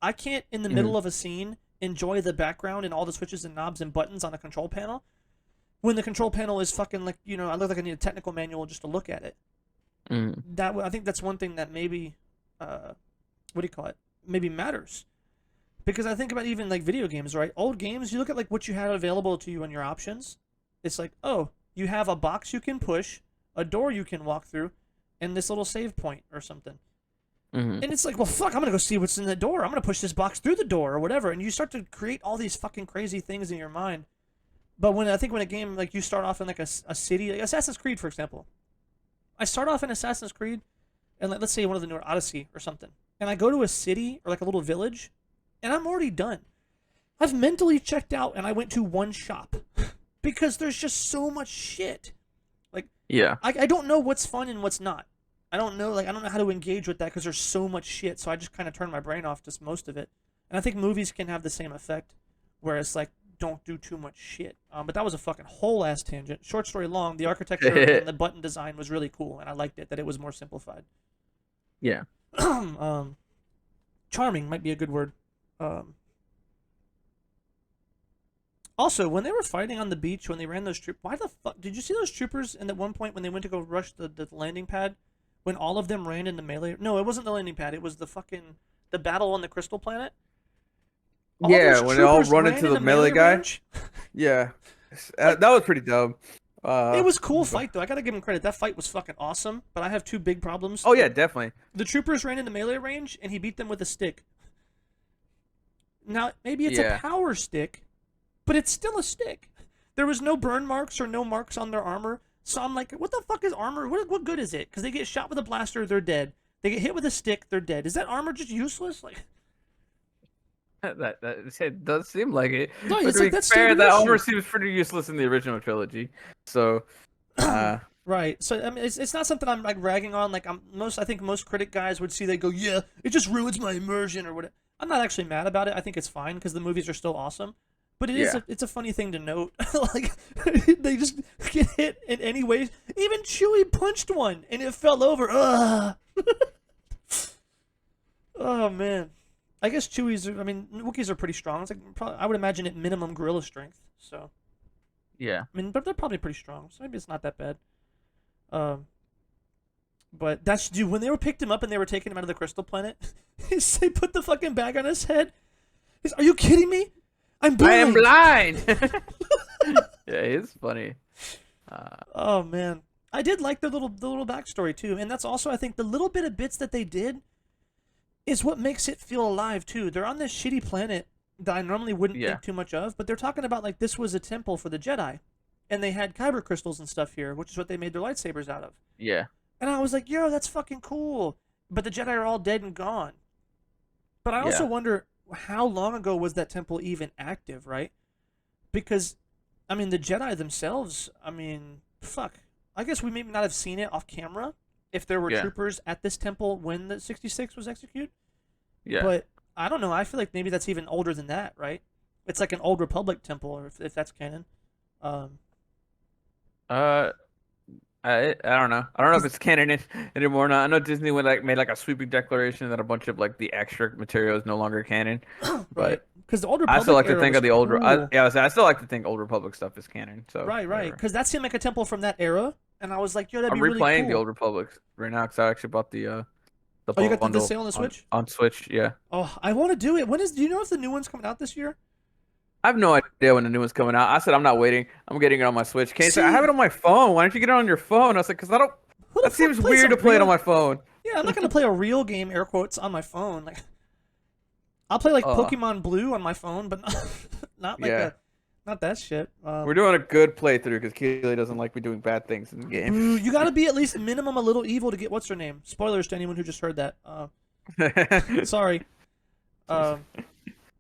I can't, in the Hmm. middle of a scene, enjoy the background and all the switches and knobs and buttons on a control panel when the control panel is fucking like, I look like I need a technical manual just to look at it. Hmm. I think that's one thing that maybe, what do you call it? Maybe matters. Because I think about even like video games, right? Old games, you look at like what you had available to you in your options. It's like, oh, you have a box you can push, a door you can walk through, and this little save point or something. Hmm. And it's like, well, fuck, I'm gonna go see what's in the door. I'm gonna push this box through the door or whatever. And you start to create all these fucking crazy things in your mind. But when a game like you start off in like a city, like Assassin's Creed, for example, I start off in Assassin's Creed, and like, let's say one of the newer Odyssey or something, and I go to a city or like a little village, and I'm already done. I've mentally checked out, and I went to one shop because there's just so much shit. Like, Yeah. I don't know what's fun and what's not. I don't know how to engage with that because there's so much shit. So I just kind of turn my brain off just most of it. And I think movies can have the same effect, where it's like don't do too much shit. But that was a fucking whole ass tangent. Short story long, the architecture and the button design was really cool, and I liked it that it was more simplified. Yeah. Charming might be a good word. Um, Also, when they were fighting on the beach, when they ran those troopers, why the fuck did you see those troopers? And at one point, when they went to go rush the landing pad, when all of them ran into melee. No, it wasn't the landing pad. It was the battle on the Crystal Planet. All Yeah, those when they all troopers run ran into the melee melee guy. range. Yeah. Like, That was pretty dumb. it was a cool fight though. I gotta give them credit. That fight was fucking awesome. But I have two big problems. Oh yeah, definitely. The troopers ran into melee range, and he beat them with a stick. Now, maybe it's a Yeah. power stick, but it's still a stick. There was no burn marks or no marks on their armor. So I'm like, what the fuck is armor? What good is it? Because they get shot with a blaster, they're dead. They get hit with a stick, they're dead. Is that armor just useless? Like, That it does seem like it. no, But it's to like be that's still fair, the that armor issue. seems pretty useless in the original trilogy. So, uh, Right. So I mean, it's not something I'm like ragging on. Like I think most critic guys would see. They go, yeah, it just ruins my immersion or whatever. I'm not actually mad about it. I think it's fine because the movies are still awesome. But yeah. it's a funny thing to note. Like they just get hit in any way. Even Chewie punched one and it fell over. Ugh. Oh man. I guess Chewie's. I mean, Wookiees are pretty strong. It's like probably, I would imagine at minimum gorilla strength. So Yeah. I mean, but they're probably pretty strong. So maybe it's not that bad. Um, but that's dude. When they were picked him up and they were taking him out of the crystal planet, they put the fucking bag on his head. Are you kidding me? I'm I am blind. blind. Yeah, it's funny. Oh man, I did like the little backstory too, and that's also I think the little bit of bits that they did is what makes it feel alive too. They're on this shitty planet that I normally wouldn't Yeah. think too much of, but they're talking about like this was a temple for the Jedi, and they had kyber crystals and stuff here, which is what they made their lightsabers out of. Yeah. And I was like, yo, that's fucking cool. But the Jedi are all dead and gone. But I also Yeah. wonder how long ago was that temple even active, right? Because, I mean, the Jedi themselves, I mean, fuck. I guess we may not have seen it off camera if there were Yeah. troopers at this temple when the 66 was executed. Yeah. But I don't know. I feel like maybe that's even older than that, right? It's like an old Republic temple, or if that's canon. Um, Uh, I don't know. I don't know if 'Cause it's canon anymore or not. I know Disney went like made like a sweeping declaration that a bunch of like the extra material is no longer canon, right. but Because the old I still Republic like to era think was of the old. cool. I still like to think Old Republic stuff is canon. So Right, right. whatever. Because that seemed like a temple from that era, and I was like, yo, that'd I'm be really replaying the cool. Old Republic right now because I actually bought the Oh, you got the bundle sale on the Switch? on Switch. Yeah, Oh, I want to do it. When is? Do you know if the new one's coming out this year? I have no idea when the new one's coming out. I said I'm not waiting. I'm getting it on my Switch. Kane said I have See, it on my phone. Why don't you get it on your phone? I said because I don't. who the That fuck seems plays weird a to play it on real? my phone. Yeah, I'm not gonna play a real game, air quotes, on my phone. Like, I'll play like Uh, Pokemon Blue on my phone, but not like yeah. a, not that shit. We're doing a good playthrough because Keely doesn't like me doing bad things in the game. Boo, you gotta be at least minimum a little evil to get what's her name. Spoilers to anyone who just heard that. Sorry. Um,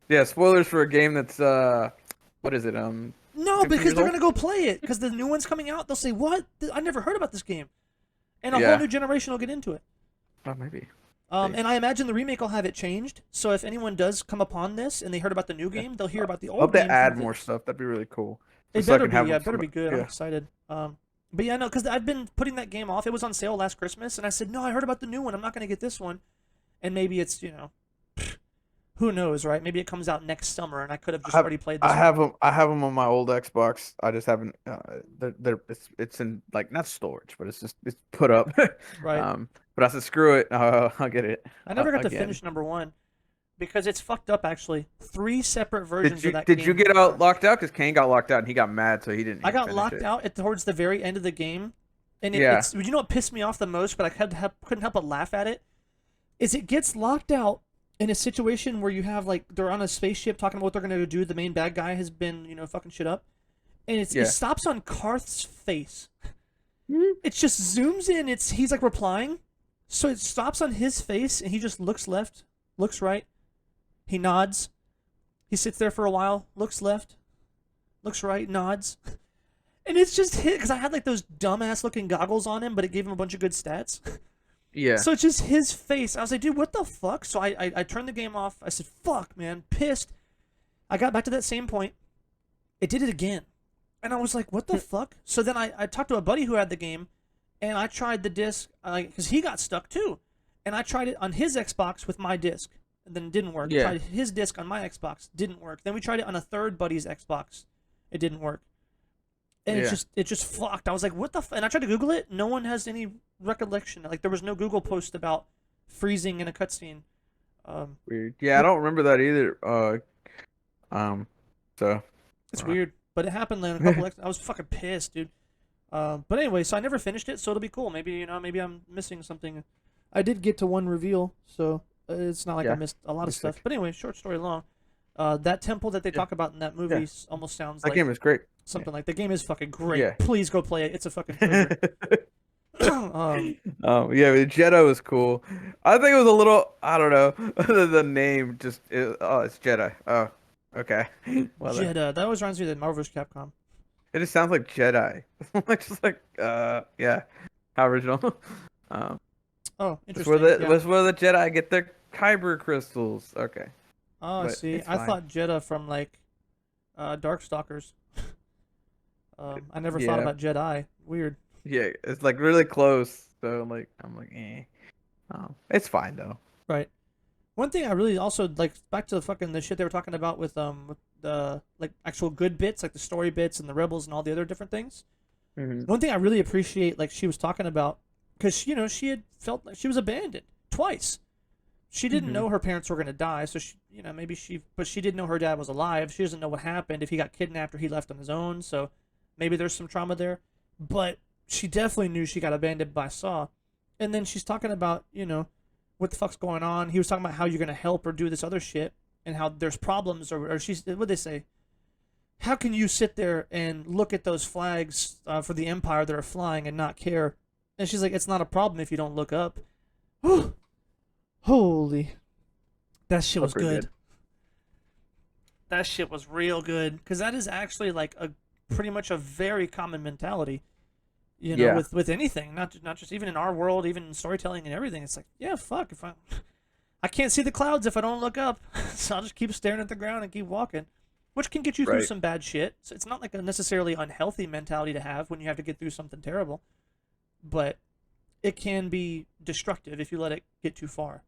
Yeah, spoilers for a game that's what is it? no, 15 because years they're old? gonna go play it because the new one's coming out. They'll say, "What? I never heard about this game," and a whole Yeah. new generation will get into it. Oh, maybe. And I imagine the remake will have it changed. So if anyone does come upon this and they heard about the new Yeah. game, they'll hear about the I old hope they game. From add the, more stuff. That'd be really cool. it Just so I better can be, have yeah, them it better be good. I'm Yeah. excited. But yeah, no, because I've been putting that game off. It was on sale last Christmas, and I said, no, I heard about the new one. I'm not going to get this one. And maybe it's, who knows, right? Maybe it comes out next summer, and I could have just already played this I one. have them. I have them on my old Xbox. I just haven't. It's in like not storage, but it's put up. Right. But I said screw it. I'll get it I never got to again. finish number one because it's fucked up, actually. 3 separate versions Did of you that did game. you get out locked out? Because Kane got locked out and he got mad, so he didn't I even got finish locked it. out towards the very end of the game, and Yeah. it's you know what pissed me off the most, but I couldn't help but laugh at it. Is it gets locked out in a situation where you have like they're on a spaceship talking about what they're gonna do. The main bad guy has been fucking shit up, and it Yeah. stops on Karth's face. Mhm. It just zooms in. He's like replying, so it stops on his face, and he just looks left, looks right, he nods, he sits there for a while, looks left, looks right, nods. And it's just hit because I had like those dumbass looking goggles on him, but it gave him a bunch of good stats. Yeah. So it's just his face. I was like, dude, what the fuck? So I turned the game off. I said, fuck, man, pissed. I got back to that same point. It did it again. And I was like, what the fuck? So then I talked to a buddy who had the game, and I tried the disc, because he got stuck too. And I tried it on his Xbox with my disc, and then it didn't work. Yeah. Tried his disc on my Xbox, didn't work. Then we tried it on a third buddy's Xbox. It didn't work. And Yeah. it just fucked. I was like, what the and I tried to Google it. No one has any recollection. Like there was no Google post about freezing in a cutscene. Weird. Yeah, I don't remember that either. So. It's weird, but it happened in a couple. I was fucking pissed, dude. But anyway, so I never finished it, so it'll be cool. Maybe maybe I'm missing something. I did get to one reveal, so it's not like I Yeah. missed a lot of Be stuff. sick. But anyway, short story long. That temple that they Yeah, talk about in that yeah. movie almost sounds That like game is great. Yeah. something like the game is fucking great. Yeah. Please go play it. It's a fucking treasure. um, Yeah, the Jedi was cool. I think it was a little, I don't know, the name just, oh, it's Jedi. Oh, okay. Well then, Jeddah. That always reminds me of Marvel vs. Capcom. it just sounds like Jedi. Just like, yeah, how original. Um, Oh, interesting. Yeah. that's where the Jedi get their kyber crystals. Okay, Oh, I but see. it's I fine. thought Jeddah from like Darkstalkers. I never thought Yeah, about Jedi. Weird. yeah, it's like really close. So like, I'm like, it's fine though. Right. One thing I really also like back to the fucking the shit they were talking about with the like actual good bits, like the story bits and the rebels and all the other different things. Hmm. One thing I really appreciate, like she was talking about, because she had felt like she was abandoned twice. She didn't Hmm. know her parents were gonna die, so but she did know her dad was alive. She doesn't know what happened if he got kidnapped or he left on his own. So maybe there's some trauma there, but she definitely knew she got abandoned by Saw. And then she's talking about what the fuck's going on. He was talking about how you're gonna help her do this other shit and how there's problems or she's what they say. How can you sit there and look at those flags for the Empire that are flying and not care? And she's like, it's not a problem if you don't look up. Holy, that shit That's was pretty good. good. That shit was real good because that is actually like a pretty much a very common mentality. Yeah, With anything, not just even in our world, even in storytelling and everything. It's like, yeah, fuck. If I can't see the clouds if I don't look up, so I'll just keep staring at the ground and keep walking, which can get you through right. some bad shit. So it's not like a necessarily unhealthy mentality to have when you have to get through something terrible, but it can be destructive if you let it get too far.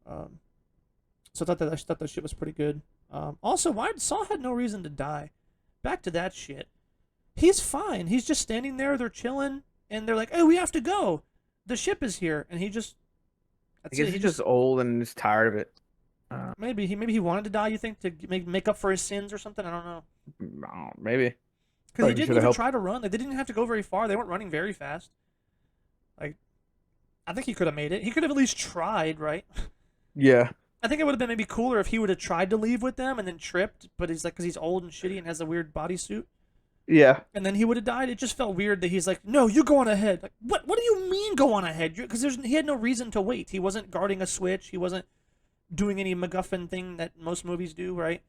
Um, so I thought that shit was pretty good. Also, why Saw had no reason to die. Back to that shit. He's fine. He's just standing there. They're chilling, and they're like, "Oh, we have to go. The ship is here." And he just I that's guess it. He he's just just old and just tired of it. maybe he wanted to die. You think to make up for his sins or something? I don't know. Maybe. Because he Like he didn't should have even helped. try to run. Like, they didn't have to go very far. They weren't running very fast. Like I think he could have made it. He could have at least tried, right? Yeah, I think it would have been maybe cooler if he would have tried to leave with them and then tripped. But he's like, because he's old and shitty and has a weird bodysuit. yeah, And then he would have died. It just felt weird that he's like, "No, you go on ahead." Like, what do you mean go on ahead? Because he had no reason to wait. He wasn't guarding a switch. He wasn't doing any MacGuffin thing that most movies do, right?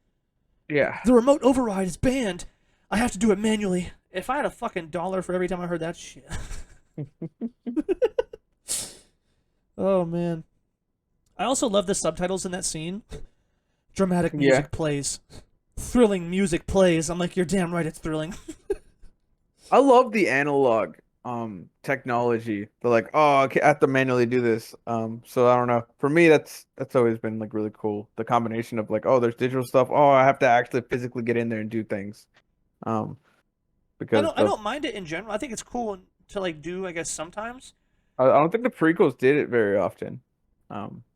Like, yeah. the remote override is banned. I have to do it manually. If I had a fucking dollar for every time I heard that shit. Oh man. I also love the subtitles in that scene. Dramatic Yeah. music plays. Thrilling music plays. I'm like, you're damn right it's thrilling. I love the analog technology. They're like, oh, okay, I have to manually do this. So I don't know. For me, that's always been like really cool. The combination of like, oh, there's digital stuff. Oh, I have to actually physically get in there and do things. Um, because I the don't mind it in general. I think it's cool to like do, I guess sometimes. I don't think the prequels did it very often.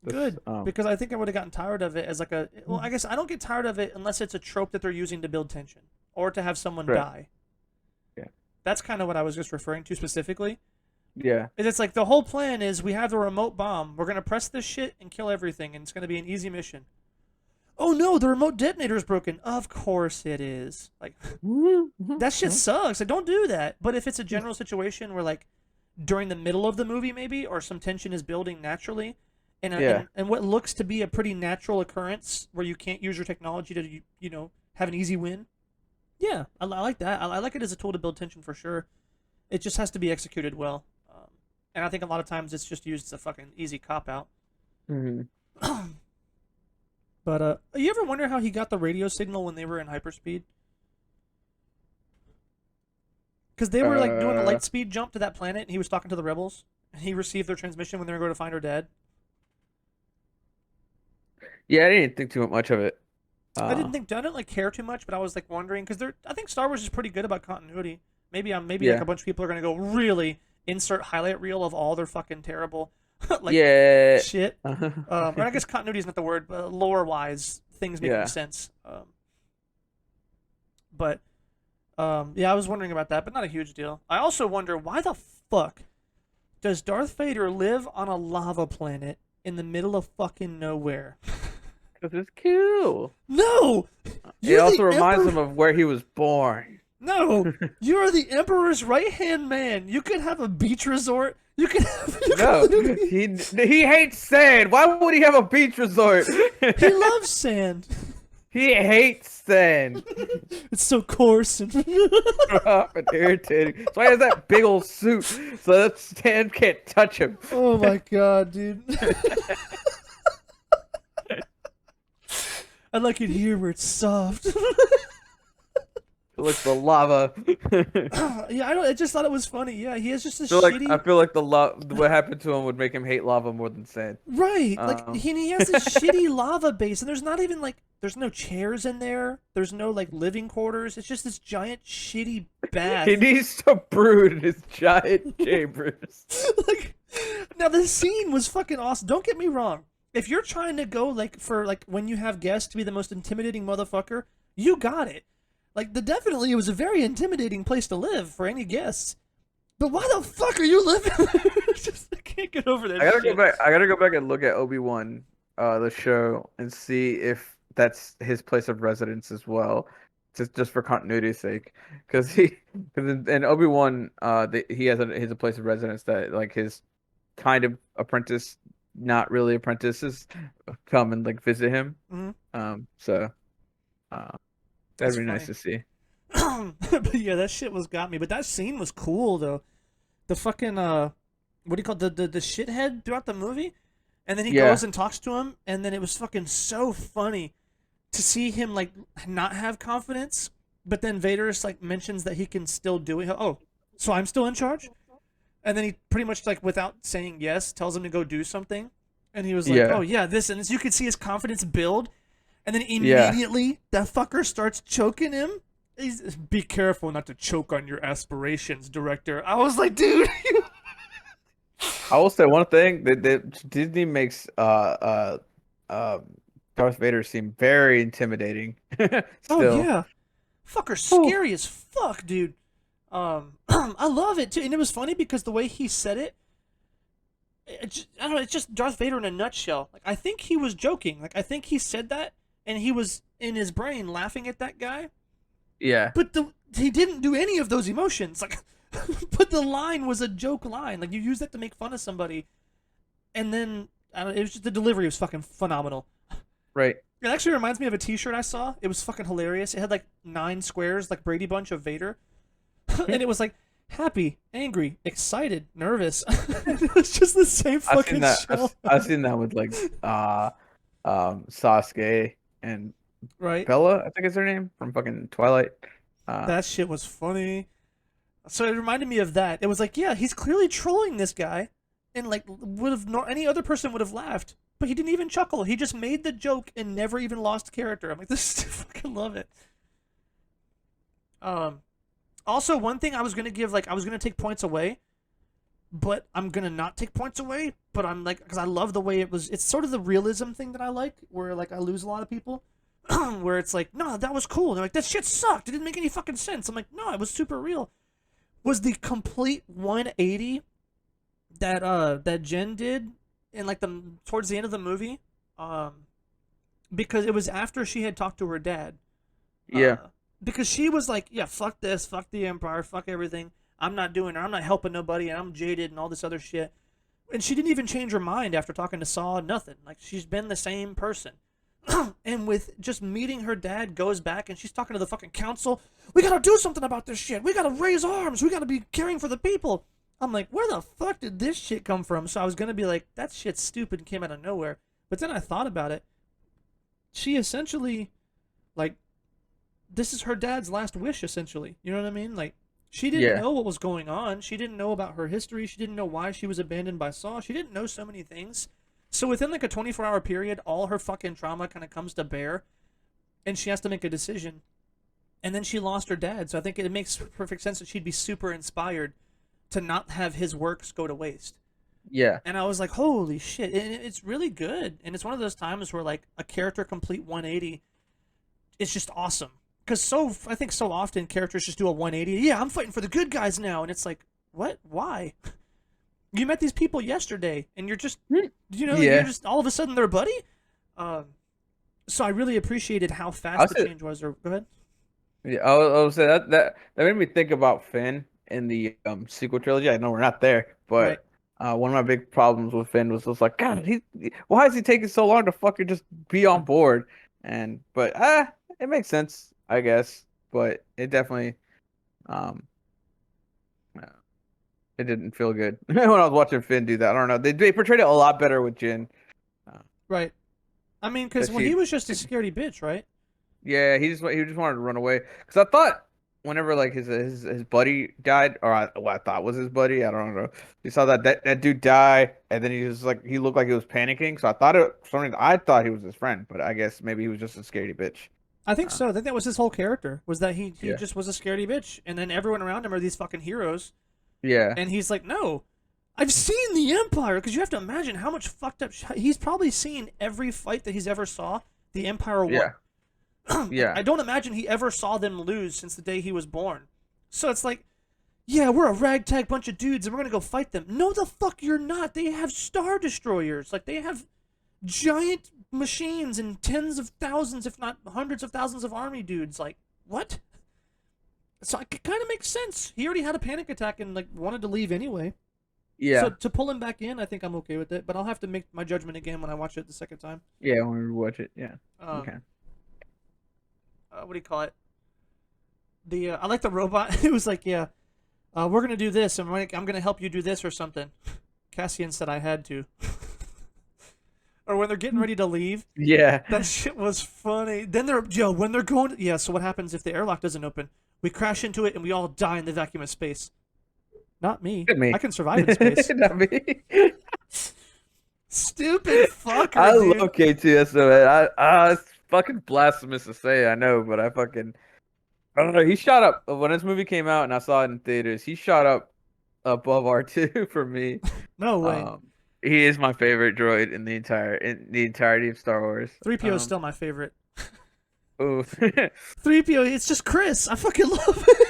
This Good. Because I think I would have gotten tired of it as like a well, I guess I don't get tired of it unless it's a trope that they're using to build tension or to have someone right. die. Yeah. That's kind of what I was just referring to specifically. Yeah. Is it's like the whole plan is we have the remote bomb. We're gonna press this shit and kill everything, and it's gonna be an easy mission. Oh no, the remote detonator is broken. Of course it is. Like that shit sucks. Like don't do that. But if it's a general situation where like during the middle of the movie maybe or some tension is building naturally, Yeah. and what looks to be a pretty natural occurrence where you can't use your technology to have an easy win. Yeah, I like that. I like it as a tool to build tension for sure. It just has to be executed well. And I think a lot of times it's just used as a fucking easy cop out. Hmm. But you ever wonder how he got the radio signal when they were in hyperspeed? Because they were like doing a Uh, light speed jump to that planet, and he was talking to the rebels, and he received their transmission when they were going to find her dad. yeah, I didn't think too much of it. I didn't like care too much, but I was like wondering because I think Star Wars is pretty good about continuity. Maybe like Yeah. a bunch of people are gonna go really insert highlight reel of all their fucking terrible like Yeah. shit. Or I guess continuity is not the word, but lore wise, things making Yeah. sense. But yeah, I was wondering about that, but not a huge deal. I also wonder why the fuck does Darth Vader live on a lava planet in the middle of fucking nowhere? 'Cause it's cute. No, It you're also the reminds him emperor. of where he was born. No, you are the emperor's right hand man. You could have a beach resort. You could have. You could No, literally. he hates sand. Why would he have a beach resort? He loves sand. He hates sand. It's so coarse and. Rough and irritating. That's why he has that big old suit, so that sand can't touch him. Oh my god, dude. I like it here where it's soft. Like the lava. Yeah, I don't. I just thought it was funny. Yeah, he has just a I shitty. feel like what happened to him would make him hate lava more than sand. Right, like Um, he has this shitty lava base, and there's not even like there's no chairs in there. There's no like living quarters. It's just this giant shitty bath. he needs to brood in his giant chambers. Like, now the scene was fucking awesome. Don't get me wrong. If you're trying to go like for like when you have guests to be the most intimidating motherfucker, you got it. Like definitely it was a very intimidating place to live for any guests. But why the fuck are you living there? Just I can't get over that I gotta shit. go back. I gotta go back and look at Obi-Wan, the show, and see if that's his place of residence as well, just for continuity's sake. Because in Obi-Wan, he has a place of residence that like his kind of apprentice, not really apprentices, come and like visit him. Mm-hmm. So that'd That's be nice funny. to see. But yeah, that shit was got me. But that scene was cool though. The fucking what do you call it? The shithead throughout the movie, and then he Yeah, goes and talks to him, and then it was fucking so funny to see him like not have confidence, but then Vader's like mentions that he can still do it. Oh, so I'm still in charge, and then he pretty much like without saying yes tells him to go do something, and he was like, oh yeah, yeah, this, and you could see his confidence build, and then yeah. immediately that fucker starts choking him. He's, be careful not to choke on your aspirations, director. I was like, dude. I will say one thing that Disney makes Darth Vader seem very intimidating. Oh Still. yeah, fucker, Whew. scary as fuck, dude. I love it too, and it was funny because the way he said it, I don't know, it's just Darth Vader in a nutshell. Like I think he was joking. Like I think he said that, and he was in his brain laughing at that guy. Yeah. But he didn't do any of those emotions. Like, but the line was a joke line. Like you use that to make fun of somebody, and then I don't, it was just the delivery was fucking phenomenal. Right. It actually reminds me of a T-shirt I saw. It was fucking hilarious. It had like 9 squares, like Brady Bunch of Vader, and it was like happy, angry, excited, nervous. It was just the same I've seen fucking that. show, I've seen that with like Sasuke and right? Bella, I think is her name from fucking Twilight. Uh That shit was funny. So it reminded me of that. It was like, yeah, he's clearly trolling this guy, and like would have any other person would have laughed, but he didn't even chuckle. He just made the joke and never even lost character. I'm like, this is fucking love it. Um, Also one thing I was gonna give, like I was gonna take points away, but I'm gonna not take points away. But I'm like, because I love the way it was. It's sort of the realism thing that I like, where like I lose a lot of people. Where it's like, no, that was cool. And they're like, that shit sucked. It didn't make any fucking sense. I'm like, no, it was super real. Was the complete 180 that Jen did in like the towards the end of the movie, um, because it was after she had talked to her dad, yeah. because she was like, yeah, fuck this, fuck the Empire, fuck everything. I'm not doing it. I'm not helping nobody, and I'm jaded and all this other shit. And she didn't even change her mind after talking to Saw. Nothing. Like she's been the same person. And with just meeting her dad, goes back and she's talking to the fucking council. We gotta do something about this shit. We gotta raise arms. We gotta be caring for the people. I'm like, where the fuck did this shit come from? So I was gonna be like, that shit's stupid and came out of nowhere. But then I thought about it. She essentially, like, this is her dad's last wish, essentially. You know what I mean? Like, she didn't Yeah. know what was going on. She didn't know about her history. She didn't know why she was abandoned by Saw. She didn't know so many things. So within like a 24-hour period, all her fucking trauma kind of comes to bear, and she has to make a decision. And then she lost her dad, so I think it makes perfect sense that she'd be super inspired to not have his works go to waste. Yeah. And I was like, holy shit. And it's really good. And it's one of those times where like a character complete 180, it's just awesome. Because I think so often characters just do a 180. Yeah, I'm fighting for the good guys now. And it's like, what? Why? You met these people yesterday, and you're just, Hmm. you know, you're Yeah. just all of a sudden they're a buddy. Um, So I really appreciated how I fast the said, change was. Or go ahead. yeah, I was say that made me think about Finn in the sequel trilogy. I know we're not there, Right. but one of my big problems with Finn was just like, God, why is he taking so long to fucking just be on board? And but it makes sense, I guess. But it definitely um uh, it didn't feel good when I was watching Finn do that. I don't know. They portrayed it a lot better with Jin. Uh, Right. I mean, because that well, he she was just a scaredy bitch, right? Yeah, he just wanted to run away. Because I thought whenever like his buddy died, or what I thought was his buddy, I don't know. You saw that dude die, and then he was like he looked like he was panicking. So I thought I thought he was his friend, but I guess maybe he was just a scaredy bitch. I think Uh, so. I think that was his whole character. Was that he yeah, just was a scaredy bitch, and then everyone around him are these fucking heroes, yeah, and he's like, no, I've seen the Empire. Because you have to imagine how much fucked up. He's probably seen every fight that he's ever saw. The Empire won. yeah, Like, yeah, I don't imagine he ever saw them lose since the day he was born. So it's like, yeah, we're a ragtag bunch of dudes and we're gonna go fight them. No, the fuck you're not. They have star destroyers. Like they have giant machines and tens of thousands, if not hundreds of thousands of army dudes. Like what? So it kind of makes sense. He already had a panic attack and like wanted to leave anyway. So yeah, to pull him back in, I think I'm okay with it. But I'll have to make my judgment again when I watch it the second time. yeah. When we watch it, yeah, Um, okay. what do you call it? The I like the robot. It was like, yeah, we're gonna do this, and I'm gonna help you do this or something. Cassian said I had to. Or when they're getting ready to leave, Yeah, that shit was funny. Then when they're going, yeah. So what happens if the airlock doesn't open? We crash into it and we all die in the vacuum of space. Not me. Not me. I can survive in space. Not me. Stupid I fucker, dude. love K2SO, man. It's fucking blasphemous to say, I know, but I don't know. He shot up when this movie came out and I saw it in theaters. He shot up above R2 for me. No way. Um, he is my favorite droid in the entirety of Star Wars. 3PO is still my favorite. Ooh. 3PO, it's just Chris. I fucking love it.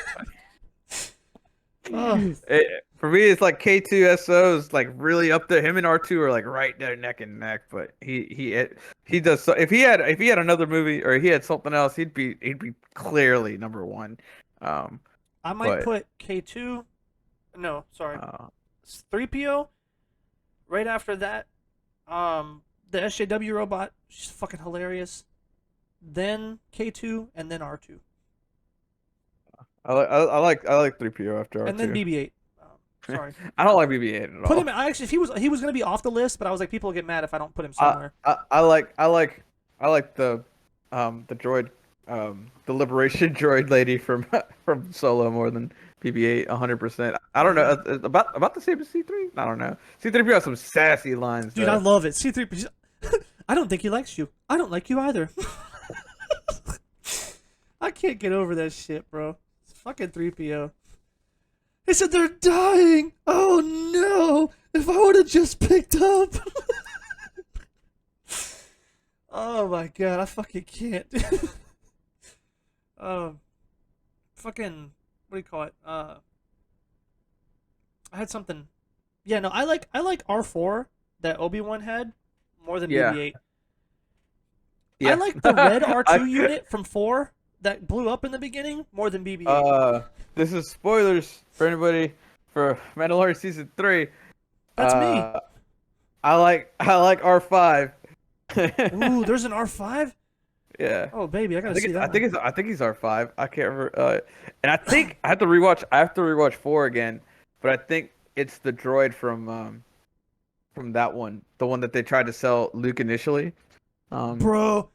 Oh, For me, it's like K2SO is like really up there. Him and R2 are like right there, neck and neck. But he does. So, if he had another movie or he had something else, he'd be clearly number one. Um, I might but put K2. No, sorry. uh, 3PO. Right after that, the SJW robot. She's fucking hilarious. Then K2, and then R2, I like 3PO after and then R2. BB-8. Sorry. I don't like BB-8 at Put all. him. I actually, if he was gonna be off the list, but I was like, people will get mad if I don't put him somewhere. I like the droid the liberation droid lady from from Solo more than BB-8 100%. I don't know about the same as C3. I don't know. C3PO has some sassy lines Dude, though. I love it. C3. I don't think he likes you. I don't like you either. I can't get over that shit, bro. It's fucking 3PO. He said they're dying. Oh no! If I would have just picked up. Oh my god, I fucking can't. Fucking what do you call it? I had something. Yeah, no, I like R4 that Obi-Wan had more than Yeah. BB-8. I Yeah. like the red R2 I, unit from 4 that blew up in the beginning more than BB-8. this is spoilers for anybody for Mandalorian season 3. That's me. I like R5. Ooh, there's an R5? Yeah. Oh baby, I gotta see that. I think he's R5. I can't remember. And I think I have to rewatch 4 again, but I think it's the droid from that one, the one that they tried to sell Luke initially. Bro,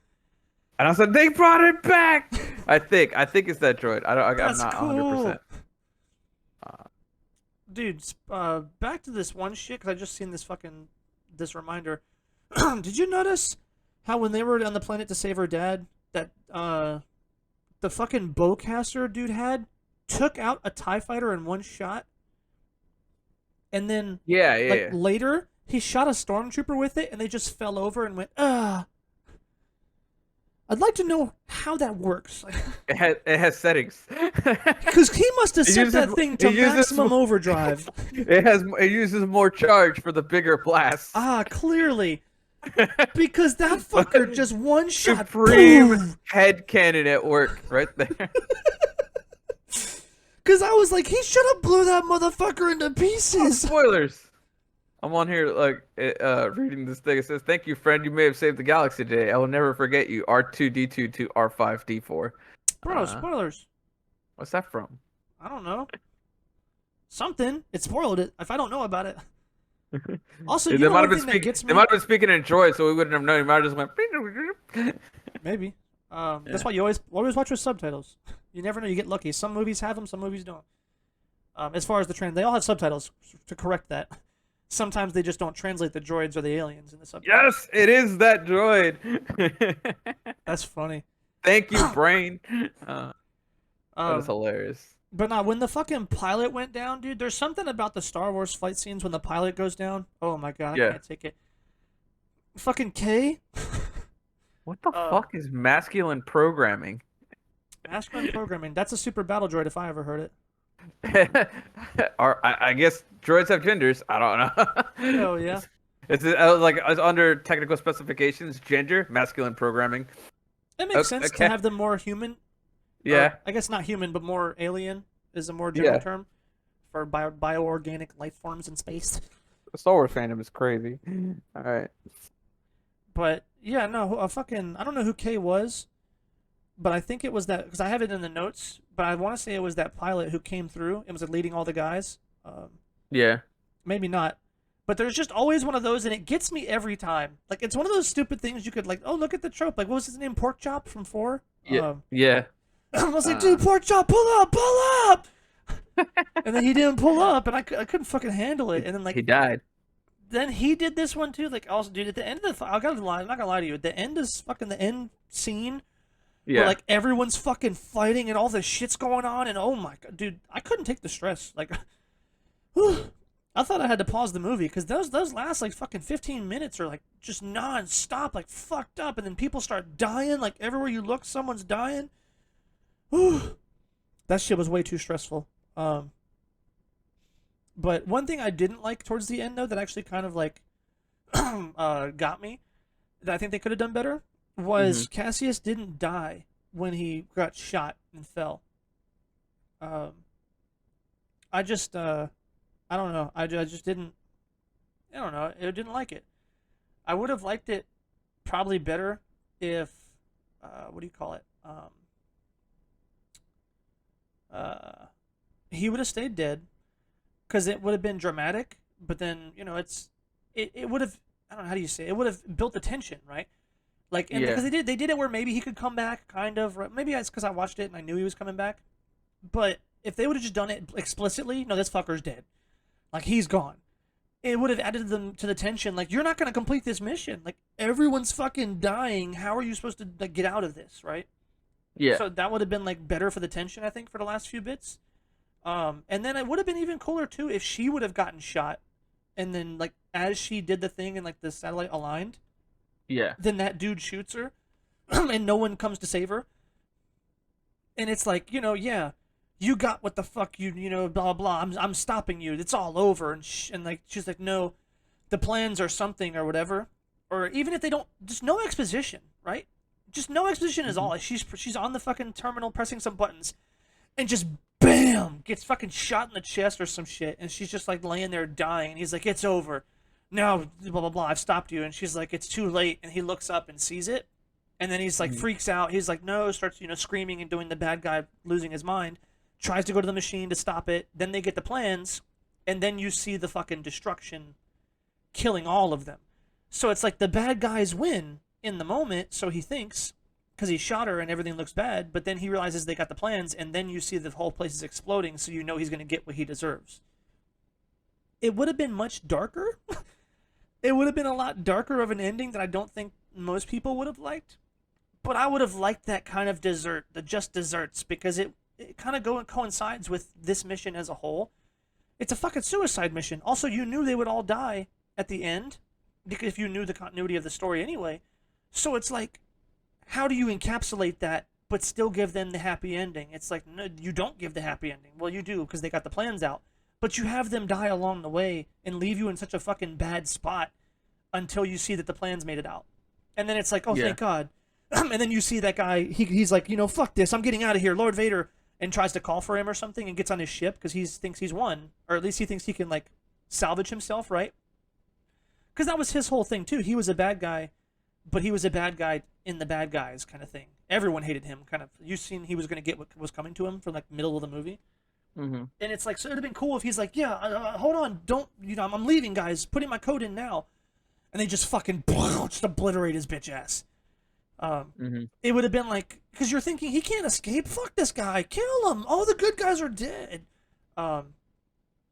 And I said they brought it back. I think it's that droid. I'm that's not cool. 100%. Dude, back to this one shit because I just seen this reminder. Did you notice how when they were on the planet to save her dad, that the fucking bowcaster dude took out a TIE fighter in one shot, and then Yeah, yeah, like yeah. later he shot a stormtrooper with it, and they just fell over and went ah. I'd like to know how that works. It has settings. Because he must have It set uses- that thing to it uses maximum more- overdrive. it uses more charge for the bigger blast. Ah, clearly. because that fucker just one shot, Supreme boom. headcanon at work right there. Because I was like, he should have blew that motherfucker into pieces. Spoilers. I'm on here like reading this thing. It says, "Thank you, friend. You may have saved the galaxy today. I will never forget you." R2D2 to R5D4. Bro, spoilers. What's that from? I don't know. Something. It spoiled it. If I don't know about it. Also, you They know might one have been thing that speaking. gets They me? might have been speaking in Troy, so we wouldn't have known. You might have just went. Maybe. That's why you always watch with subtitles. You never know. You get lucky. Some movies have them. Some movies don't. As far as the they all have subtitles to correct that. Sometimes they just don't translate the droids or the aliens in the subtitles. Yes, it is that droid. That's funny. Thank you, brain. That is Um, hilarious. but nah, when the fucking pilot went down, dude, there's something about the Star Wars fight scenes when the pilot goes down. Oh my god, I Yeah. can't take it. Fucking K. What the fuck is masculine programming? Masculine programming. That's a super battle droid if I ever heard it. Or I guess droids have genders. I don't know. Hell yeah. It's like it's under technical specifications, gender, masculine programming. It makes sense okay. to have them more human. Yeah. I guess not human, but more alien is a more general Yeah. term for bioorganic life forms in space. Star Wars fandom is crazy. All right. But yeah, no, I don't know who K was, but I think it was that because I have it in the notes. But I want to say it was that pilot who came through and was like, leading all the guys. Yeah. Maybe not, but there's just always one of those, and it gets me every time. Like it's one of those stupid things you could like. Oh, look at the trope. Like what was his name? Pork Chop from 4. Yeah. Yeah. I was like, dude, Pork Chop, pull up. And then he didn't pull up, and I couldn't fucking handle it. And then like He died. then he did this one too. Like also, dude, at the end of the I gotta lie, I'm not gonna lie to you. At the end is fucking the end scene Yeah. where like everyone's fucking fighting and all this shit's going on, and oh my god, dude, I couldn't take the stress. Like, I thought I had to pause the movie because those last like fucking 15 minutes are like just non-stop, like fucked up, and then people start dying. Like everywhere you look, someone's dying. That shit was way too stressful. But one thing I didn't like towards the end though that actually kind of like got me that I think they could have done better was Cassius didn't die when he got shot and fell. I just I don't know. I just didn't. I don't know. I didn't like it. I would have liked it probably better if what do you call it? He would have stayed dead because it would have been dramatic. But then it would have. I don't know how do you say it, would have built the tension, right? Like because they did it where maybe he could come back, kind of. Maybe it's because I watched it and I knew he was coming back. But if they would have just done it explicitly, no, this fucker's dead. Like he's gone. It would have added them to the tension. Like you're not gonna complete this mission. Like everyone's fucking dying. How are you supposed to like get out of this, right? Yeah. So that would have been like better for the tension, I think, for the last few bits. And then it would have been even cooler too if she would have gotten shot, and then like as she did the thing and like the satellite aligned, Yeah. then that dude shoots her, and no one comes to save her. And it's like yeah, you got what the fuck blah blah. I'm stopping you. It's all over. And like she's like no, the plans are something or whatever, or even if they don't, just no exposition, right? Just no exposition is all. She's on the fucking terminal pressing some buttons, and just bam gets fucking shot in the chest or some shit, and she's just like laying there dying. And he's like, it's over. No, blah blah blah. I've stopped you, and she's like, it's too late. And he looks up and sees it, and then he's like freaks out. He's like, no, starts screaming and doing the bad guy, losing his mind. Tries to go to the machine to stop it. Then they get the plans, and then you see the fucking destruction, killing all of them. So it's like the bad guys win in the moment, so he thinks, because he shot her and everything looks bad, but then he realizes they got the plans, and then you see the whole place is exploding, so you know he's going to get what he deserves. It would have been much darker. It would have been a lot darker of an ending that I don't think most people would have liked. But I would have liked that kind of dessert, the just desserts, because it kind of coincides with this mission as a whole. It's a fucking suicide mission. Also, you knew they would all die at the end, because if you knew the continuity of the story anyway. So it's like, how do you encapsulate that but still give them the happy ending? It's like, no, you don't give the happy ending. Well, you do, because they got the plans out. But you have them die along the way and leave you in such a fucking bad spot. until you see that the plan's made it out, and then it's like, oh, Yeah. thank God. And then you see that guy. He's like, fuck this. I'm getting out of here, Lord Vader, and tries to call for him or something, and gets on his ship because he thinks he's won, or at least he thinks he can like salvage himself, right? Because that was his whole thing too. He was a bad guy, but he was a bad guy in the bad guys kind of thing. Everyone hated him, kind of. You seen he was going to get what was coming to him from like middle of the movie, Mm-hmm. and it's like, so it'd have been cool if he's like, yeah, hold on, don't, I'm leaving, guys, putting my code in now, and they just fucking just obliterate his bitch ass. Mm-hmm. It would have been like, because you're thinking he can't escape. Fuck this guy, kill him. All the good guys are dead. Um,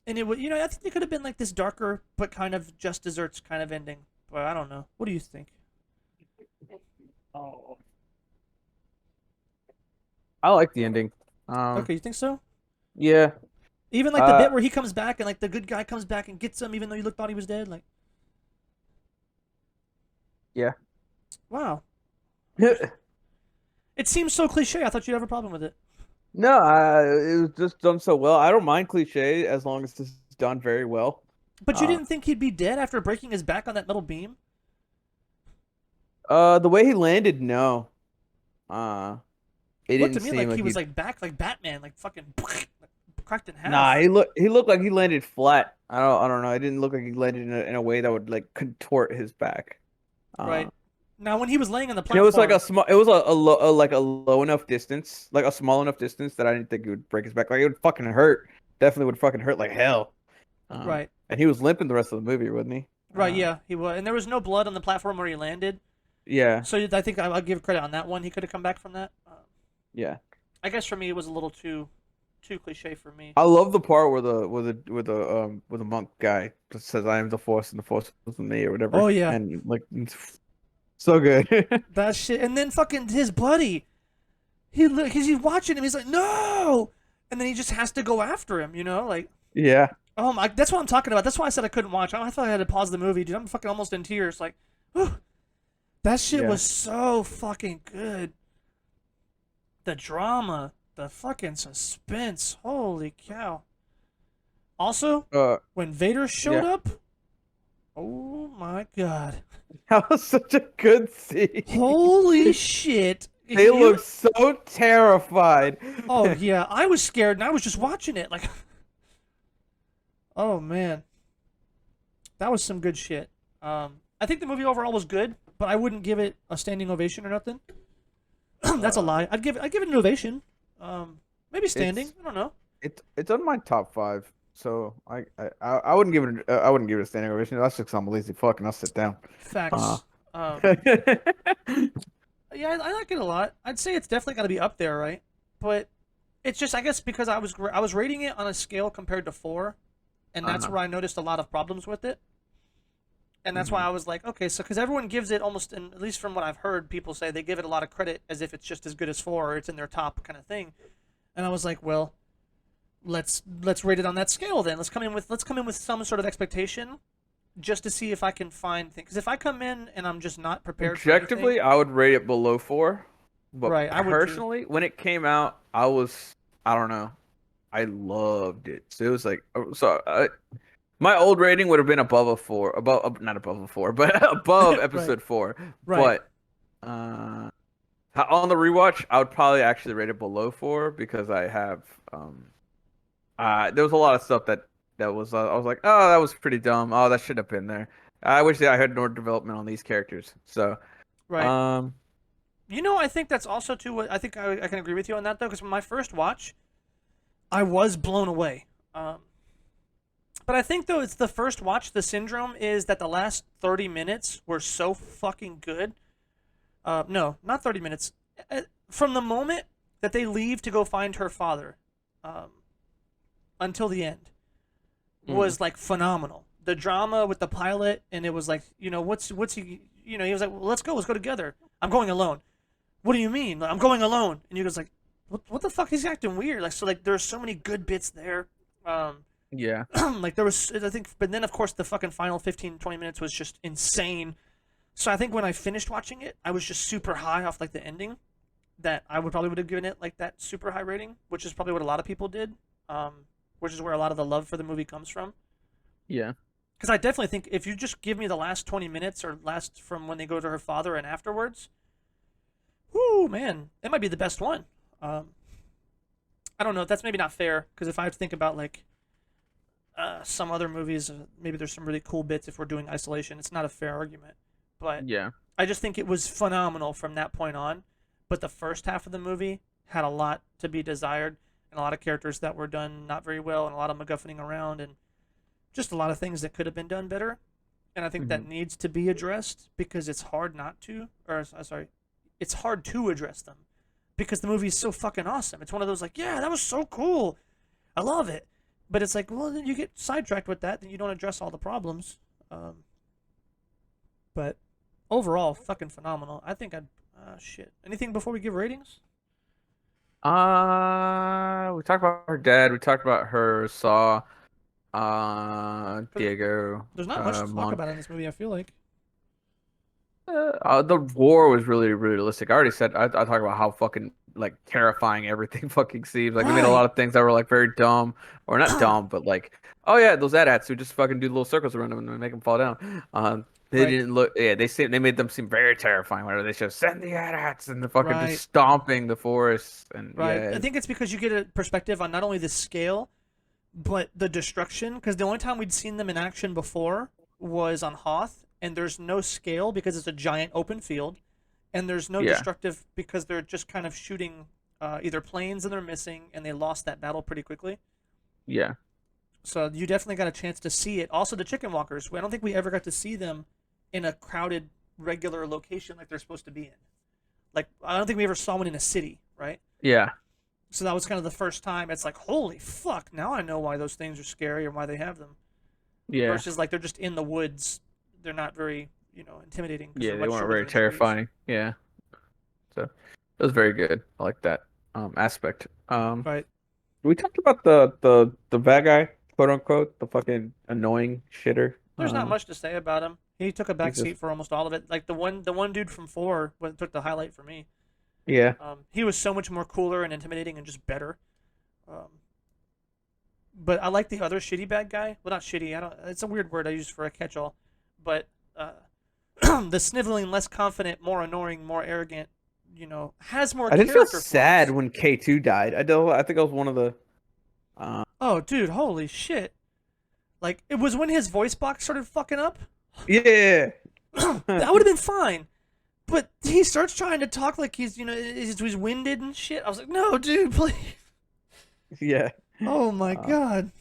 and it would, I think it could have been like this darker, but kind of just desserts kind of ending. But I don't know. What do you think? Oh. I like the ending. Okay, you think so? Yeah. Even like the Uh, bit where he comes back and like the good guy comes back and gets him, even though you thought he was dead. Like, yeah. wow. It seems so cliche. I thought you'd have a problem with it. No, it was just done so well. I don't mind cliche as long as it's done very well. But you Uh, didn't think he'd be dead after breaking his back on that metal beam? the way he landed, no. Uh, it Looked didn't to me seem like he like was he. like back like Batman, like fucking cracked in Nah, half. he looked like he landed flat. I don't know. It didn't look like he landed in a way that would like contort his back. Right. Uh, Now when he was laying on the and it was like platform, a small. It was like a low enough distance, like a small enough distance that I didn't think it would break his back. Like it would fucking hurt. Definitely would fucking hurt like hell. right, And he was limping the rest of the movie, wasn't he? right, yeah, he was, and there was no blood on the platform where he landed. Yeah, So I think I'll give credit on that one. He could have come back from that. yeah. I guess for me, it was a little too cliche for me. I love the part where the monk guy just says, "I am the force, and the force is in me," or Oh whatever, yeah, and like it's so good. that shit. And then fucking his buddy, he's watching him. He's like, no, and then he just has to go after him. Like, Yeah, oh my, that's what I'm talking about. That's why I said I couldn't watch. I thought I had to pause the movie, dude. I'm fucking almost in tears. Like, whew, that shit yeah. was so fucking good. The drama, the fucking suspense. Holy cow. Also, Uh, when Vader showed yeah. up, oh my god. That was such a good scene. Holy shit. They look so terrified. Oh yeah, I was scared and I was just watching it like oh man. That was some good shit. I think the movie overall was good, but I wouldn't give it a standing ovation or nothing. That's a Uh, lie. I'd give it an ovation. Maybe standing. it's I don't know. it's on my top five, so I wouldn't give it I wouldn't give it a standing ovation. That's just 'cause I'm a lazy fuck and I'll sit down. Uh, Facts. Yeah, I like it a lot. I'd say it's definitely got to be up there, right? But it's just, I guess, because I was rating it on a scale compared to 4, and that's uh-huh. where I noticed a lot of problems with it. And that's why Mhm. I was like, okay, so because everyone gives it almost, and at least from what I've heard, people say they give it a lot of credit as if it's just as good as 4 or it's in their top kind of thing. And I was like, well, let's rate it on that scale then. Let's come in with some sort of expectation, just to see if I can find things. Because if I come in and I'm just not prepared for anything, Objectively, I would rate it below 4, but right, I would too. personally, when it came out, I don't know, I loved it. So it was like, my old rating would have been above a 4, not above a 4, but above Right, episode 4. right, But uh, on the rewatch, I would probably actually rate it below 4 because I have there was a lot of stuff that was I was like, oh, that was pretty dumb. Oh, that should have been there. I wish that I had more development on these characters. So, right. um, I think that's also too. I think I can agree with you on that though, because my first watch, I was blown away. But I think though it's the first watch. The syndrome is that the last 30 minutes were so fucking good. No, not 30 minutes. From the moment that they leave to go find her father, um, until the end, mm, was like phenomenal. The drama with the pilot, and it was like, what's he? He was like, well, let's go together. I'm going alone. What do you mean? I'm going alone. And you goes like, what the fuck? He's acting weird. Like, so like there's so many good bits there. yeah, Like there was, I think, but then of course the fucking final 15, 20 minutes was just insane. So I think when I finished watching it, I was just super high off like the ending. That I would have given it like that super high rating, which is probably what a lot of people did. Which is where a lot of the love for the movie comes from. yeah. Because I definitely think if you just give me the last 20 minutes or last from when they go to her father and afterwards, whoo, man, it might be the best one. Um, I don't know. That's maybe not fair because if I have to think about like some other movies, maybe there's some really cool bits if we're doing isolation. It's not a fair argument, but Yeah. I just think it was phenomenal from that point on. But the first half of the movie had a lot to be desired and a lot of characters that were done not very well and a lot of MacGuffining around and just a lot of things that could have been done better. And I think Hmm. that needs to be addressed because it's hard not to, or sorry, it's hard to address them because the movie is so fucking awesome. It's one of those like, yeah, that was so cool. I love it. But it's like, well, then you get sidetracked with that, then you don't address all the problems. Um, but overall, fucking phenomenal. I think I'd, shit. Anything before we give ratings? We talked about her dad. We talked about her Saw. Because Diego. there's not much to talk Monk. about in this movie, I feel like. The war was really realistic. I already said I talked about how fucking like terrifying everything fucking seems. Like they made a lot Right. of things that were like very dumb, or not dumb, but like, oh yeah, those AT-ATs who just fucking do little circles around them and make them fall down. They Right. didn't look. Yeah, they made them seem very terrifying. Whenever they show send the AT-ATs and the fucking just Right. stomping the forest and Right. yeah, I think it's because you get a perspective on not only the scale, but the destruction. Because the only time we'd seen them in action before was on Hoth, and there's no scale because it's a giant open field, and there's no yeah, destructive because they're just kind of shooting either planes and they're missing, and they lost that battle pretty quickly. yeah, So you definitely got a chance to see it. Also, the chicken walkers. I don't think we ever got to see them in a crowded, regular location like they're supposed to be in. Like I don't think we ever saw one in a city, right? yeah, So that was kind of the first time. It's like, holy fuck! Now I know why those things are scary and why they have them. yeah, Versus like they're just in the woods. They're not very, intimidating because yeah. they're They much weren't shorter than very the trees. terrifying. Yeah, so it was very good. I like that aspect. Right. We talked about the bad guy, quote unquote, the fucking annoying shitter. There's not much to say about him. He took a back He's just seat for almost all of it. Like the one dude from four took the highlight for me. yeah, He was so much more cooler and intimidating and just better. Um, but I like the other shitty bad guy. Well, not shitty. I don't. It's a weird word I use for a catch-all. But the sniveling, less confident, more annoying, more arrogant. Has more I did feel character sad flaws. when K2 died. I think I was one of the uh Oh, dude, holy shit! Like it was when his voice box started fucking up. yeah. That would have been fine. But he starts trying to talk like he's winded and shit. I was like, no, dude, please. Yeah. Oh my Uh, god.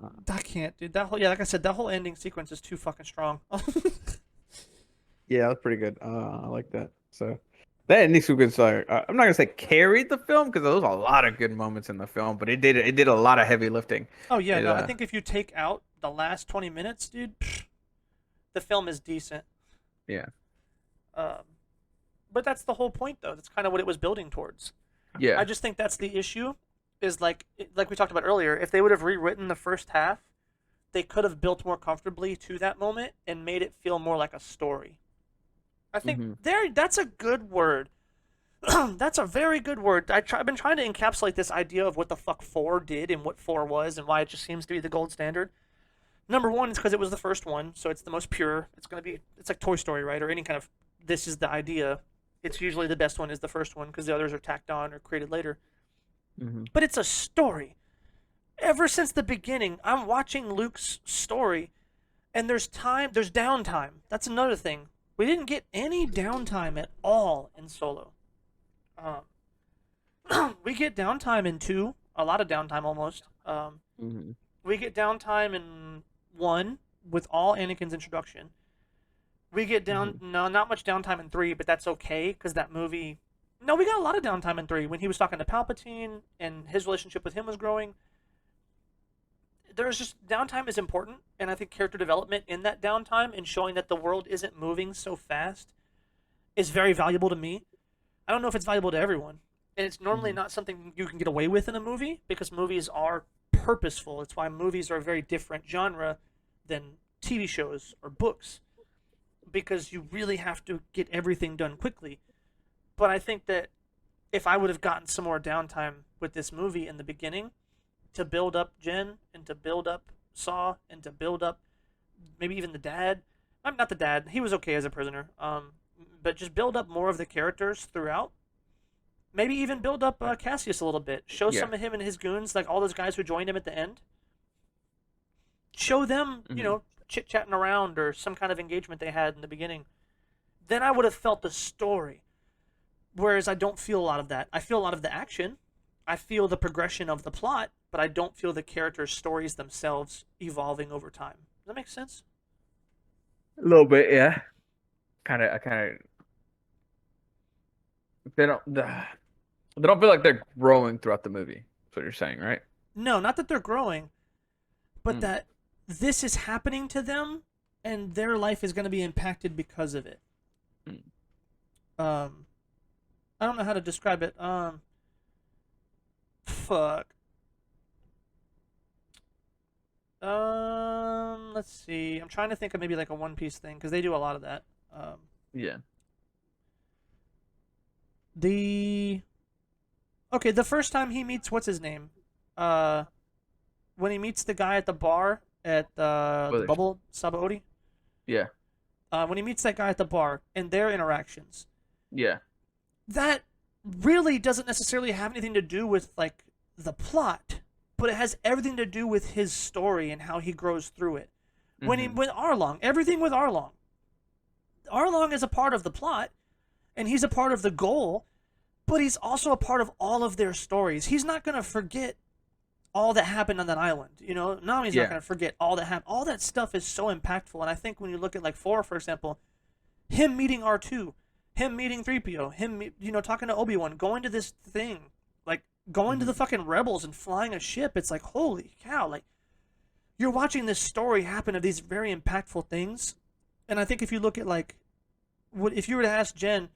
uh, I can't, dude. That whole like I said, that whole ending sequence is too fucking strong. yeah, that's pretty good. I like that. So that ending sequence, I'm not gonna say carried the film because there was a lot of good moments in the film, but it did a lot of heavy lifting. Oh yeah, It no, I think if you take out the last 20 minutes, dude, the film is decent. yeah, Um, but that's the whole point, though. That's kind of what it was building towards. I yeah, just think that's the issue. Is like we talked about earlier. If they would have rewritten the first half, they could have built more comfortably to that moment and made it feel more like a story. I think hmm that's a good word. That's a very good word. I've been trying to encapsulate this idea of what the fuck 4 did and what 4 was and why it just seems to be the gold standard. Number one is because it was the first one, so it's the most pure. It's like Toy Story, right? Or any kind of, this is the idea. It's usually the best one is the first one because the others are tacked on or created later. hmm But it's a story. Ever since the beginning, I'm watching Luke's story, and there's downtime. That's another thing. We didn't get any downtime at all in Solo. We get downtime in 2, a lot of downtime almost. hmm We get downtime in 1 with all Anakin's introduction. We get down hmm no, not much downtime in 3, but that's okay because that movie. No, we got a lot of downtime in 3 when he was talking to Palpatine and his relationship with him was growing. There's just downtime is important, and I think character development in that downtime and showing that the world isn't moving so fast is very valuable to me. I don't know if it's valuable to everyone, and it's normally hmm not something you can get away with in a movie because movies are purposeful. It's why movies are a very different genre than TV shows or books because you really have to get everything done quickly. But I think that if I would have gotten some more downtime with this movie in the beginning to build up Jen and to build up saw and to build up maybe even the dad. I'm not the dad. He was okay as a prisoner. But just build up more of the characters throughout. Maybe even build up Cassius a little bit. Show Yeah. some of him and his goons, like all those guys who joined him at the end. Show them, Hmm. chit chatting around or some kind of engagement they had in the beginning. Then I would have felt the story. Whereas I don't feel a lot of that. I feel a lot of the action. I feel the progression of the plot, but I don't feel the characters' stories themselves evolving over time. Does that make sense? A little bit, yeah. I kind of. They don't feel like they're growing throughout the movie. That's what you're saying, right? No, not that they're growing, but Mm. that this is happening to them and their life is going to be impacted because of it. Mm. Um, I don't know how to describe it. Fuck. Let's see. I'm trying to think of maybe like a One Piece thing because they do a lot of that. Um, Yeah. the okay, the first time he meets what's his name, uh, when he meets the guy at the bar at the Spoilers. Bubble Sabaody, Yeah. when he meets that guy at the bar and their interactions, Yeah. that really doesn't necessarily have anything to do with like the plot, but it has everything to do with his story and how he grows through it. Hmm. When Arlong, everything with Arlong. Arlong is a part of the plot and he's a part of the goal, but he's also a part of all of their stories. He's not going to forget all that happened on that island. Nami's not Yeah. going to forget all that happened. All that stuff is so impactful. And I think when you look at like 4, for example, him meeting R2, him meeting 3PO, him, talking to Obi-Wan, going to this thing, like going to the Hmm. fucking rebels and flying a ship. It's like, holy cow. Like, you're watching this story happen of these very impactful things. And I think if you look at like, if you were to ask Jen,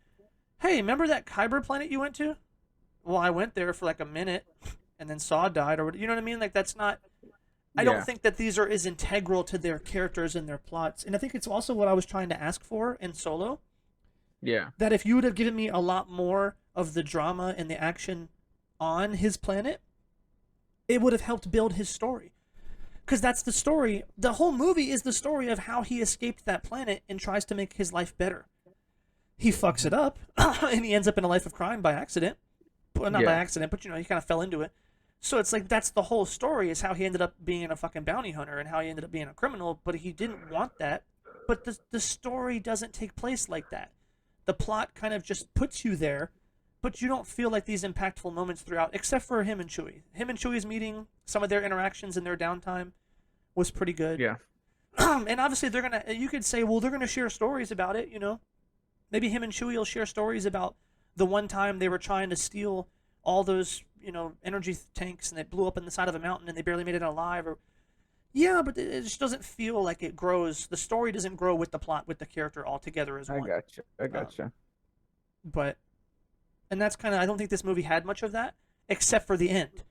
hey, remember that Kyber planet you went to? Well, I went there for like a minute and then Saw died, or you know what I mean? Like, that's not. I don't Yeah. think that these are as integral to their characters and their plots. And I think it's also what I was trying to ask for in Solo. Yeah. That if you would have given me a lot more of the drama and the action on his planet, it would have helped build his story. Because that's the story. The whole movie is the story of how he escaped that planet and tries to make his life better. He fucks it Hmm. up, and he ends up in a life of crime by accident. Well, not by Yeah. accident, but he kind of fell into it. So it's like that's the whole story is how he ended up being a fucking bounty hunter and how he ended up being a criminal, but he didn't want that. But the story doesn't take place like that. The plot kind of just puts you there, but you don't feel like these impactful moments throughout, except for him and Chewie. Him and Chewie's meeting, some of their interactions in their downtime was pretty good. Yeah. And obviously you could say, well, they're gonna share stories about it, Maybe him and Chewie will share stories about the one time they were trying to steal all those, energy tanks and they blew up in the side of a mountain and they barely made it alive. Or yeah, but it just doesn't feel like it grows. The story doesn't grow with the plot, with the character all together as I one. gotcha. I Um, gotcha. but and that's kind of I don't think this movie had much of that except for the end.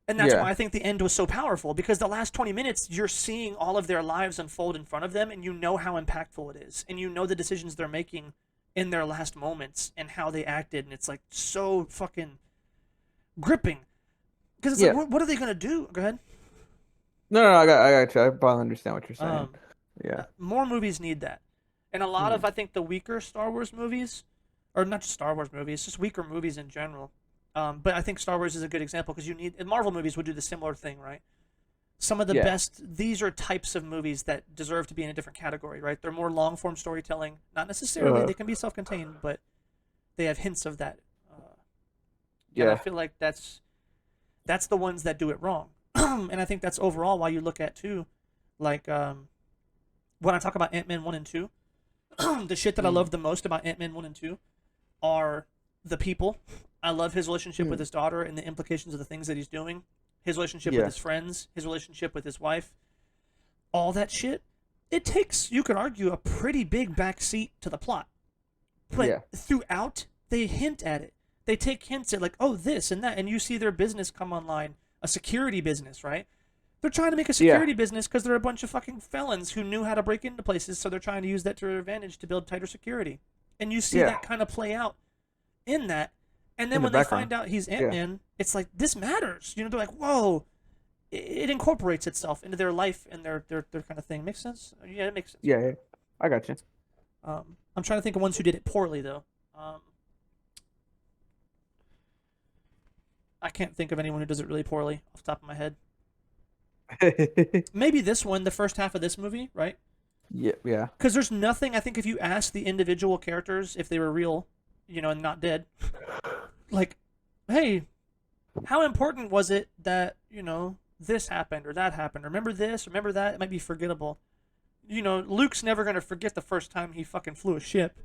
And that's Yeah. why I think the end was so powerful because the last 20 minutes you're seeing all of their lives unfold in front of them and you know how impactful it is and you know the decisions they're making in their last moments and how they acted and it's like so fucking gripping because it's like Yeah. what are they going to do? Go ahead. No, no, I got you. I probably understand what you're saying. Um Yeah. More movies need that. And a lot of Mm. I think the weaker Star Wars movies or not just Star Wars movies, just weaker movies in general. But I think Star Wars is a good example because you need and Marvel movies would do the similar thing, right? Some of the Yeah. best these are types of movies that deserve to be in a different category, right? They're more long form storytelling, not necessarily Uh, they can be self-contained, but they have hints of that. And I yeah. feel like that's the ones that do it wrong. And I think that's overall why you look at too, like when I talk about Ant-Man 1 and 2, the shit that I Mm. love the most about Ant-Man 1 and 2 are the people. I love his relationship with Mm. his daughter and the implications of the things that he's doing. His relationship with Yeah. his friends, his relationship with his wife, all that shit. It takes, you could argue, a pretty big backseat to the plot. But Yeah. throughout, they hint at it. They take hints at, like, oh, this and that. And you see their business come online, a security business, right? They're trying to make a Yeah. security business because they're a bunch of fucking felons who knew how to break into places. So they're trying to use that to their advantage to build tighter security. And you see Yeah. that kind of play out in that. And then In the when they background. find out he's Ant Yeah. Man, it's like, this matters. They're like, whoa. it incorporates itself into their life and their kind of thing. Makes sense? Yeah, it makes sense. Yeah, yeah. I got you. I'm trying to think of ones who did it poorly though. I can't think of anyone who does it really poorly off the top of my head. Maybe this one, the first half of this movie, right? Yeah, yeah. Because there's nothing. I think if you ask the individual characters if they were real, and not dead, like, hey, how important was it that this happened or that happened? Remember this? Remember that? It might be forgettable. Luke's never gonna forget the first time he fucking flew a ship.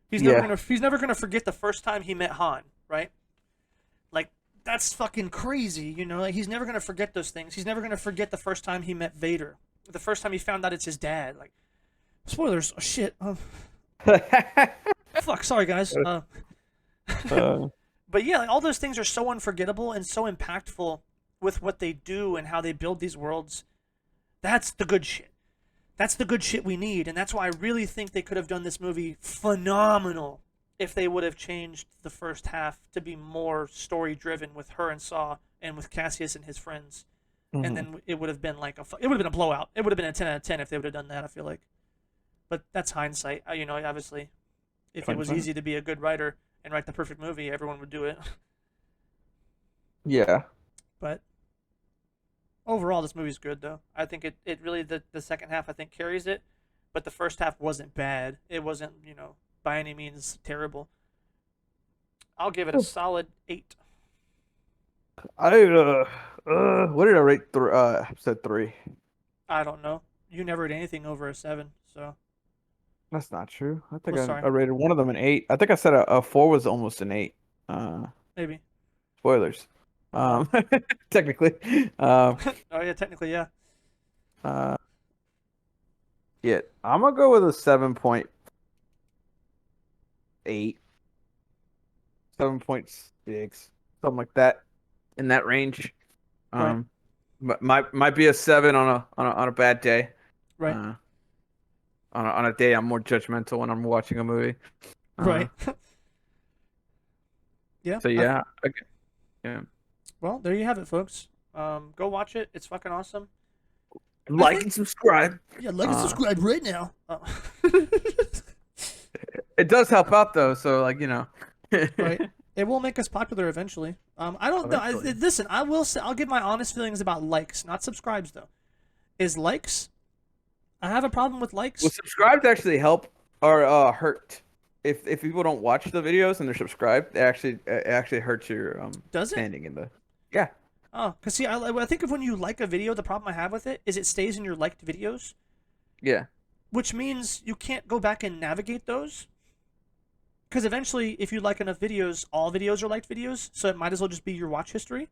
Yeah. He's never gonna forget the first time he met Han, right? Like that's fucking crazy, Like he's never gonna forget those things. He's never gonna forget the first time he met Vader, the first time he found out it's his dad. Like spoilers. Oh, shit. Fuck. Sorry, guys. Uh, But yeah, like, all those things are so unforgettable and so impactful with what they do and how they build these worlds. That's the good shit. That's the good shit we need, and that's why I really think they could have done this movie phenomenal if they would have changed the first half to be more story driven with her and Saw and with Cassius and his friends, and mhm. then it would have been like it would have been a blowout. It would have been a 10 out of 10 if they would have done that. I feel like, but that's hindsight. Obviously, if it was 100%. easy to be a good writer and write the perfect movie, everyone would do it. Yeah. But overall, this movie's good though. I think it really the second half I think carries it, but the first half wasn't bad. It wasn't by any means terrible. I'll give it a solid 8. What did I rate episode 3? I don't know. You never rate anything over a 7, so That's not true. I think well, I sorry, rated one of them an 8. I think I said a 4 was almost an 8. Uh, maybe. Spoilers. Oh, Technically. Um, oh yeah, technically yeah. uh, yeah, I'm gonna go with a 7.8, 7.6, something like that, in that range. Right, Um, might be a 7 on a bad day. right, Uh, on a day I'm more judgmental when I'm watching a movie. Uh, right. Yeah. so yeah, yeah. Well, there you have it, folks. Go watch it. It's fucking awesome. I Like think. and subscribe. Yeah, like and Uh, subscribe right now. it does help out though, so Right. It will make us popular eventually. I don't know. Eventually. Listen, I will say, I'll give my honest feelings about likes, not subscribes though. Is likes? I have a problem with Well, likes. subscribed actually help or hurt. If people don't watch the videos and they're subscribed, it actually hurts your Does it? standing in the. Yeah. Oh, cause see, I think of when you like a video, the problem I have with it is it stays in your liked videos, Yeah. which means you can't go back and navigate those. Because eventually, if you like enough videos, all videos are liked videos, so it might as well just be your watch history.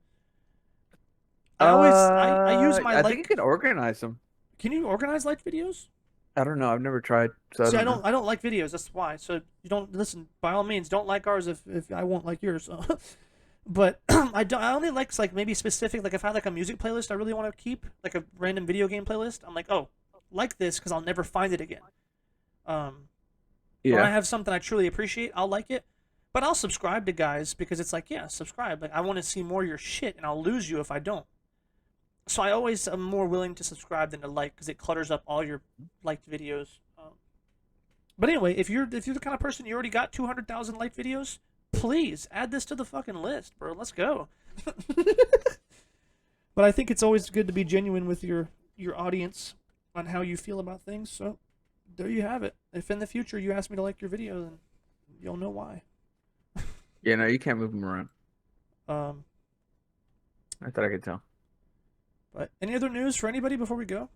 I use my I think you like. can organize them. Can you organize liked videos? I don't know. I've never tried, so I See, don't know. I don't like videos. That's why. So you don't listen. By all means, don't like ours if I won't like yours. So. But I only like maybe specific. Like if I have like a music playlist I really want to keep, like a random video game playlist. I'm like, oh, like this because I'll never find it again. When I Yeah. have something I truly appreciate, I'll like it. But I'll subscribe to guys because it's like, yeah, subscribe. Like I want to see more of your shit, and I'll lose you if I don't. So I always am more willing to subscribe than to like because it clutters up all your liked videos. But anyway, if you're the kind of person you already got 200,000 liked videos, please add this to the fucking list, bro. Let's go. But I think it's always good to be genuine with your audience on how you feel about things. So there you have it. If in the future you ask me to like your video, then you'll know why. Yeah. No, you can't move them around. Um, I thought I could tell. but any other news for anybody before we go?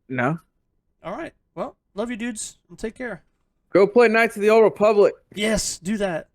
No. All right. Well, love you, dudes, and take care. Go play Knights of the Old Republic. Yes, do that.